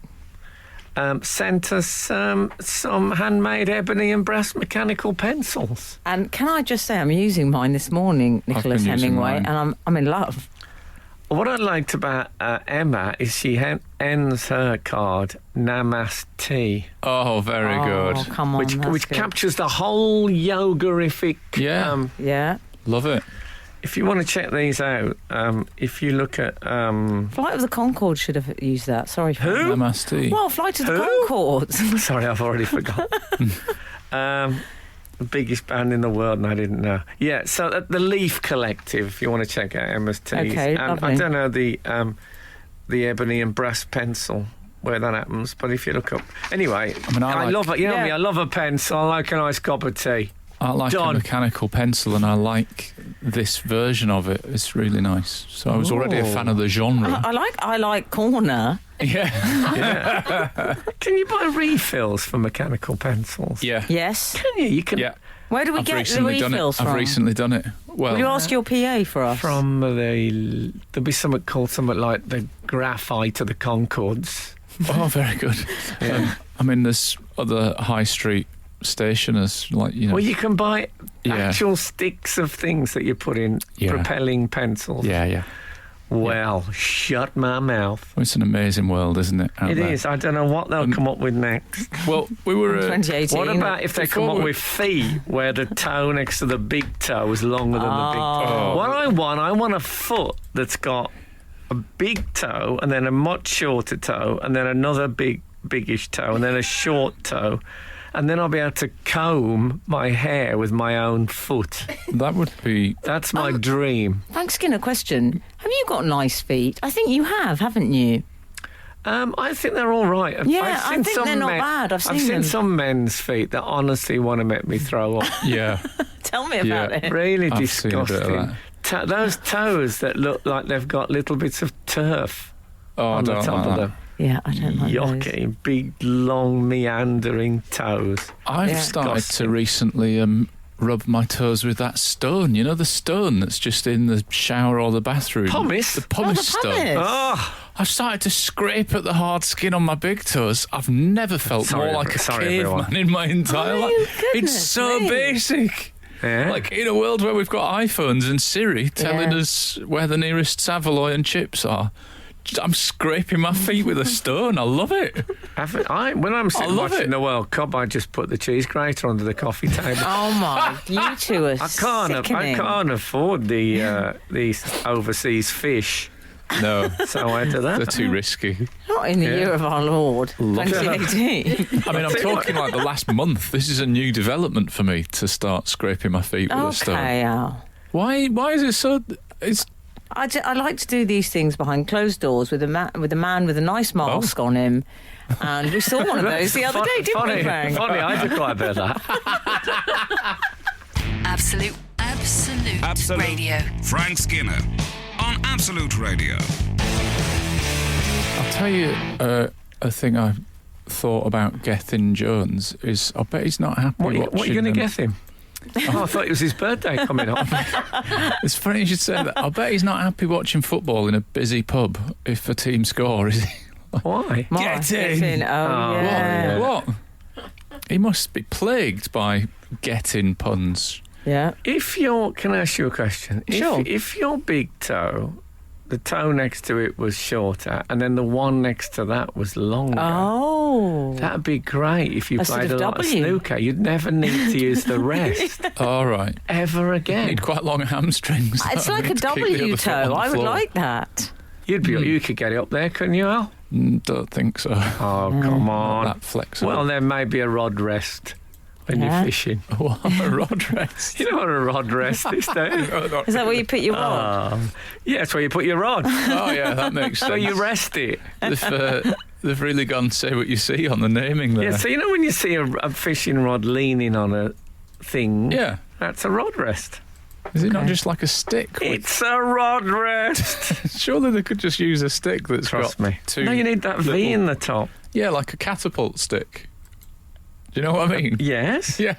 sent us some handmade ebony and brass mechanical pencils. And can I just say, I'm using mine this morning, Nicholas been using Hemingway, mine. and I'm in love. What I liked about Emma is she ends her card Namaste, Oh, very good. Come on, which that's good. captures the whole yogarific. Yeah. Yeah. Love it. If you want to check these out, if you look at Flight of the Conchords should have used that. Sorry. Who? Namaste. Well, Flight of the Who? Conchords. sorry, I've already forgotten. The biggest band in the world, and I didn't know. Yeah, so the Leaf Collective, if you want to check out Emma's teas. Okay, and lovely. I don't know the ebony and brass pencil where that happens, but if you look up, anyway, I mean, I like- love it. You know Yeah. me, I love a pencil. I like a nice cup of tea. I like Done. a mechanical pencil, and I like this version of it. It's really nice. So I was already a fan of the genre. I like corner. Yeah. Yeah. Can you buy refills for mechanical pencils? Yeah. Yes. Can you? You can. Yeah. Where do we I've get the recently done it. refills from? I've recently done it. Well, Will you ask your PA for us? From there'll be something called something like the graphite of the Conchords. oh, very good. I mean, there's other high street stationers, like, you know. Well, you can buy Yeah. actual sticks of things that you put in Yeah. propelling pencils. Yeah. Well, shut my mouth. Well, it's an amazing world, isn't it? It is. I don't know what they'll come up with next. Well, we were. 2018. What about if they come before up we- with feet where the toe next to the big toe is longer than the big toe? Oh. What I want a foot that's got a big toe and then a much shorter toe and then another biggish toe and then a short toe. And then I'll be able to comb my hair with my own foot. That would be. That's my dream. Frank Skinner, question. Have you got nice feet? I think you have, haven't you? I think they're all right. Yeah, I think they're not bad. I've seen them. some men's feet that honestly want to make me throw up. Yeah. Tell me about Yeah. it. Really I've seen a bit of disgusting. Those toes that look like they've got little bits of turf Oh, I on the don't top like of that. them. Yeah, I don't like those. Yucky, big, long, meandering toes. I've Yeah. started Disgusting. to recently rub my toes with that stone. You know, the stone that's just in the shower or the bathroom. Pumice? The pumice the stone. pumice. Oh, I've started to scrape at the hard skin on my big toes. I've never felt Sorry, more like a sorry, everyone. caveman in my entire Oh, life. It's goodness so me. basic. yeah. Like, in a world where we've got iPhones and Siri telling Yeah. us where the nearest Savoy and chips are, I'm scraping my feet with a stone. I love it. When I'm sitting love watching it. the World Cup, I just put the cheese grater under the coffee table. Oh my, you two are I can't afford these overseas fish, No, so I do that. they're too risky. Not in the Yeah. year of our Lord, Love it. 2018. I mean, I'm talking like the last month. This is a new development for me to start scraping my feet with a stone. Okay, Al. Why is it so... It's I like to do these things behind closed doors with a man with a nice mask on him. And we saw one of those the other day, didn't we, Frank? Funny, I did quite a bit of that. Absolute Radio. Frank Skinner on Absolute Radio. I'll tell you a thing I thought about Gethin Jones is I bet he's not happy What are watching you going to them. get him? Oh, I thought it was his birthday coming up. It's funny you should say that. I bet he's not happy watching football in a busy pub if a team score, is he? Why? Get in. Oh, Oh, yeah. What? He must be plagued by getting puns. Yeah. Can I ask you a question? Sure. If your big toe, the toe next to it was shorter, and then the one next to that was longer. Oh. That'd be great if you A sort played of a lot of W. snooker. You'd never need to use the rest All right. ever again. Need quite long hamstrings. It's though, like a to kick the W other foot on toe. the I would floor. like that. You could get it up there, couldn't you, Al? Don't think so. Oh, come on. That flexible. Well, there may be a rod rest when Yeah. you're fishing. What, a rod rest. You know what a rod rest is, don't you? Is that where you put your rod? Yeah, it's where you put your rod. Oh yeah, that makes sense. So you rest it. They've really gone say what you see on the naming there. Yeah, so you know when you see a fishing rod leaning on a thing? Yeah. That's a rod rest. Is it not Okay. just like a stick? It's a rod rest. Surely they could just use a stick that's Trust got me. two. No, you need that V little- in the top. Yeah, like a catapult stick. Do you know what I mean? Yes, Yeah.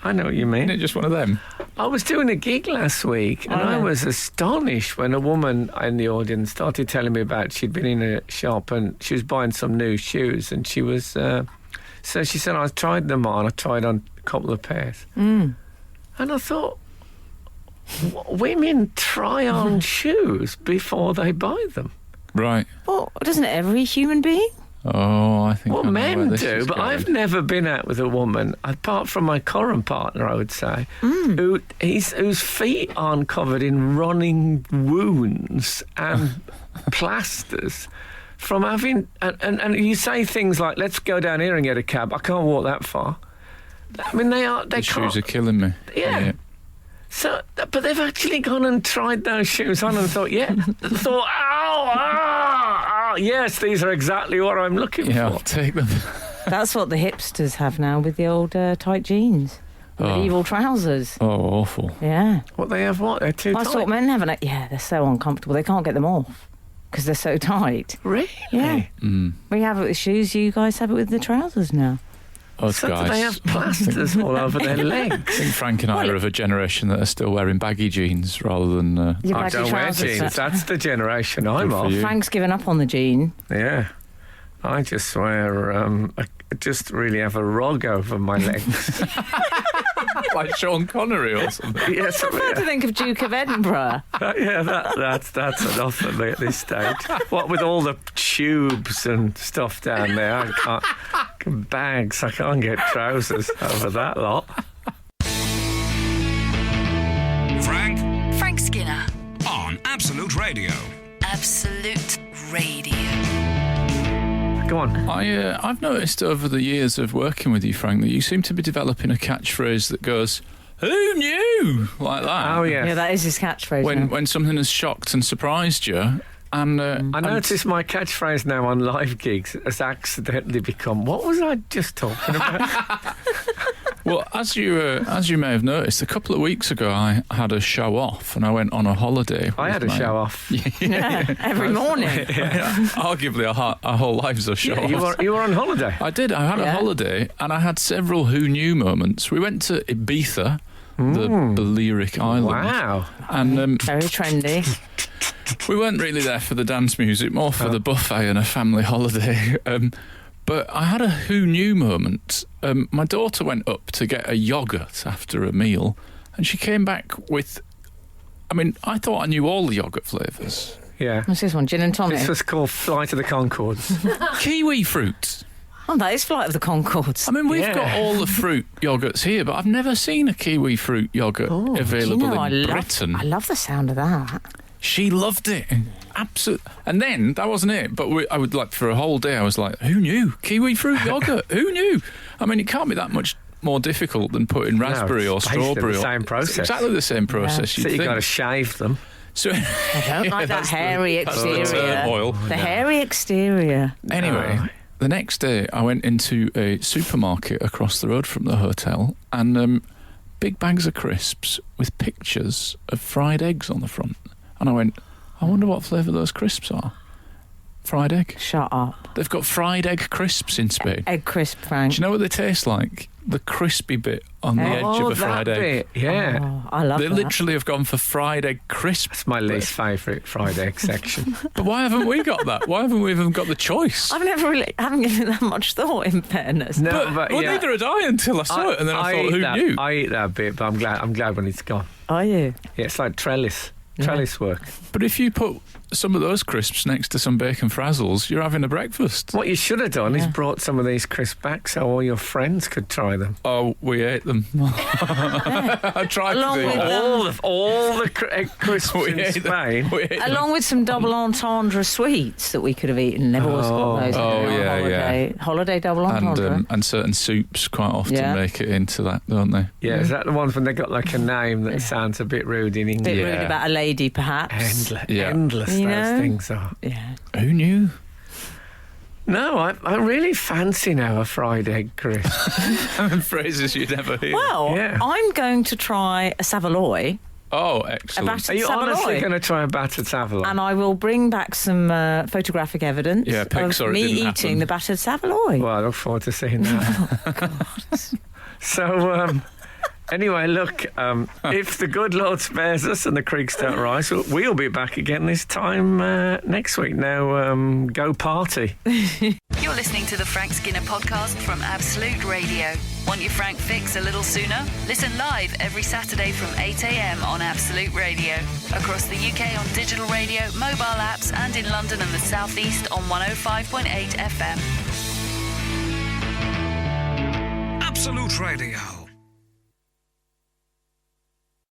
I know what you Isn't mean. it just one of them? I was doing a gig last week and I was astonished when a woman in the audience started telling me about she'd been in a shop and she was buying some new shoes and she was so she said, I tried them on. I tried on a couple of pairs. And I thought, women try on shoes before they buy them. Right. Well, doesn't every human being? Oh, I think. Well, I know men where this do, is but going. I've never been out with a woman, apart from my current partner, I would say, whose feet aren't covered in running wounds and plasters from having... And you say things like, let's go down here and get a cab. I can't walk that far. I mean, they The can't... shoes are killing me. Yeah. So, but they've actually gone and tried those shoes on and thought, yes, these are exactly what I'm looking Yeah, for. I'll take them. That's what the hipsters have now with the old tight jeans. Medieval trousers. Oh, awful. Yeah. What they have? What they're too I tight. thought men have yeah, they're so uncomfortable. They can't get them off because they're so tight. Really? Yeah. Mm. We have it with shoes. You guys have it with the trousers now. Us So do guys. they have plasters all over their I legs? think Frank and I are of a generation that are still wearing baggy jeans rather than. Your I baggy don't wear trousers, jeans. That's the generation I'm Good for of. you. Frank's given up on the jean. Yeah. I just wear, I just really have a rug over my legs. like Sean Connery or something. Yes, I prefer to think of Duke of Edinburgh. that's enough for me at this stage. What with all the tubes and stuff down there, I can't bags. I can't get trousers over that lot. Frank Skinner. on Absolute Radio. Absolute Radio. Go on. I've noticed over the years of working with you, Frank, that you seem to be developing a catchphrase that goes, "Who knew?" like that. Oh, yes. Yeah, that is his catchphrase. When now. when something has shocked and surprised you, and I notice my catchphrase now on live gigs has accidentally become, what was I just talking about? well, as you may have noticed, a couple of weeks ago I had a show off and I went on a holiday. I had a show off. Yeah, every morning. Arguably our whole lives are show Yeah, offs. you were on holiday. I did. I had a Yeah. holiday and I had several who knew moments. We went to Ibiza, the Balearic Island. Wow. And Very trendy. we weren't really there for the dance music, more for the buffet and a family holiday. But I had a who knew moment. My daughter went up to get a yoghurt after a meal and she came back with... I mean, I thought I knew all the yoghurt flavours. Yeah. What's this one? Gin and tonic? This was called Flight of the Conchords. Kiwi fruit. Oh, that is Flight of the Conchords. I mean, we've Yeah. got all the fruit yoghurts here, but I've never seen a kiwi fruit yoghurt available in Britain. I love the sound of that. She loved it. Absolutely. And then, that wasn't it, but I would like, for a whole day, I was like, who knew? Kiwi fruit yoghurt? Who knew? I mean, it can't be that much more difficult than putting raspberry or it's basically strawberry. the same It's process. exactly the same process. So you'd you've think. got to shave them. So, I don't like that that's the- hairy that's the exterior. turmoil. The hairy exterior. Anyway, Oh. the next day I went into a supermarket across the road from the hotel and big bags of crisps with pictures of fried eggs on the front. And I went, I wonder what flavour those crisps are. Fried egg. Shut up. They've got fried egg crisps in Spain. Egg crisp, Frank. Do you know what they taste like? The crispy bit on the edge of a fried that egg. bit, yeah. Oh, I love They that. literally have gone for fried egg crisps. It's my least favourite fried egg section. But why haven't we got that? Why haven't we even got the choice? I've never really haven't given that much thought, in fairness. No, But yeah. neither had I until I saw it, and then I thought, eat who that, knew? I eat that bit, but I'm glad when it's gone. Are you? Yeah, it's like trellis work. But if you put some of those crisps next to some bacon frazzles, you're having a breakfast. What you should have done is brought some of these crisps back so all your friends could try them. Oh, we ate them. I tried Along to do with that. All the egg crisps We in ate them. Spain. We ate them. Along with some double entendre sweets that we could have eaten. Never was got those Oh, on yeah, holiday. Holiday double entendre. And certain soups quite often Yeah. make it into that, don't they? Yeah, is that the ones when they got like a name that sounds a bit rude in English? Bit Yeah. rude about a lady, perhaps. Endless, Yeah. endless You those know? things are. Yeah. Who knew? No, I really fancy now a fried egg crisp. Phrases you never hear. Well, Yeah. I'm going to try a Saveloy, Oh, a excellent. battered Are you honestly Saveloy. going to try a battered Savoy? And I will bring back some photographic evidence Yeah, pics of or it me didn't eating happen. the battered Saveloy. Well, I look forward to seeing that. So, Anyway, look, if the good Lord spares us and the creeks don't rise, we'll be back again this time next week. Now, go party. You're listening to the Frank Skinner podcast from Absolute Radio. Want your Frank fix a little sooner? Listen live every Saturday from 8 a.m. on Absolute Radio. Across the UK on digital radio, mobile apps, and in London and the South East on 105.8 FM. Absolute Radio.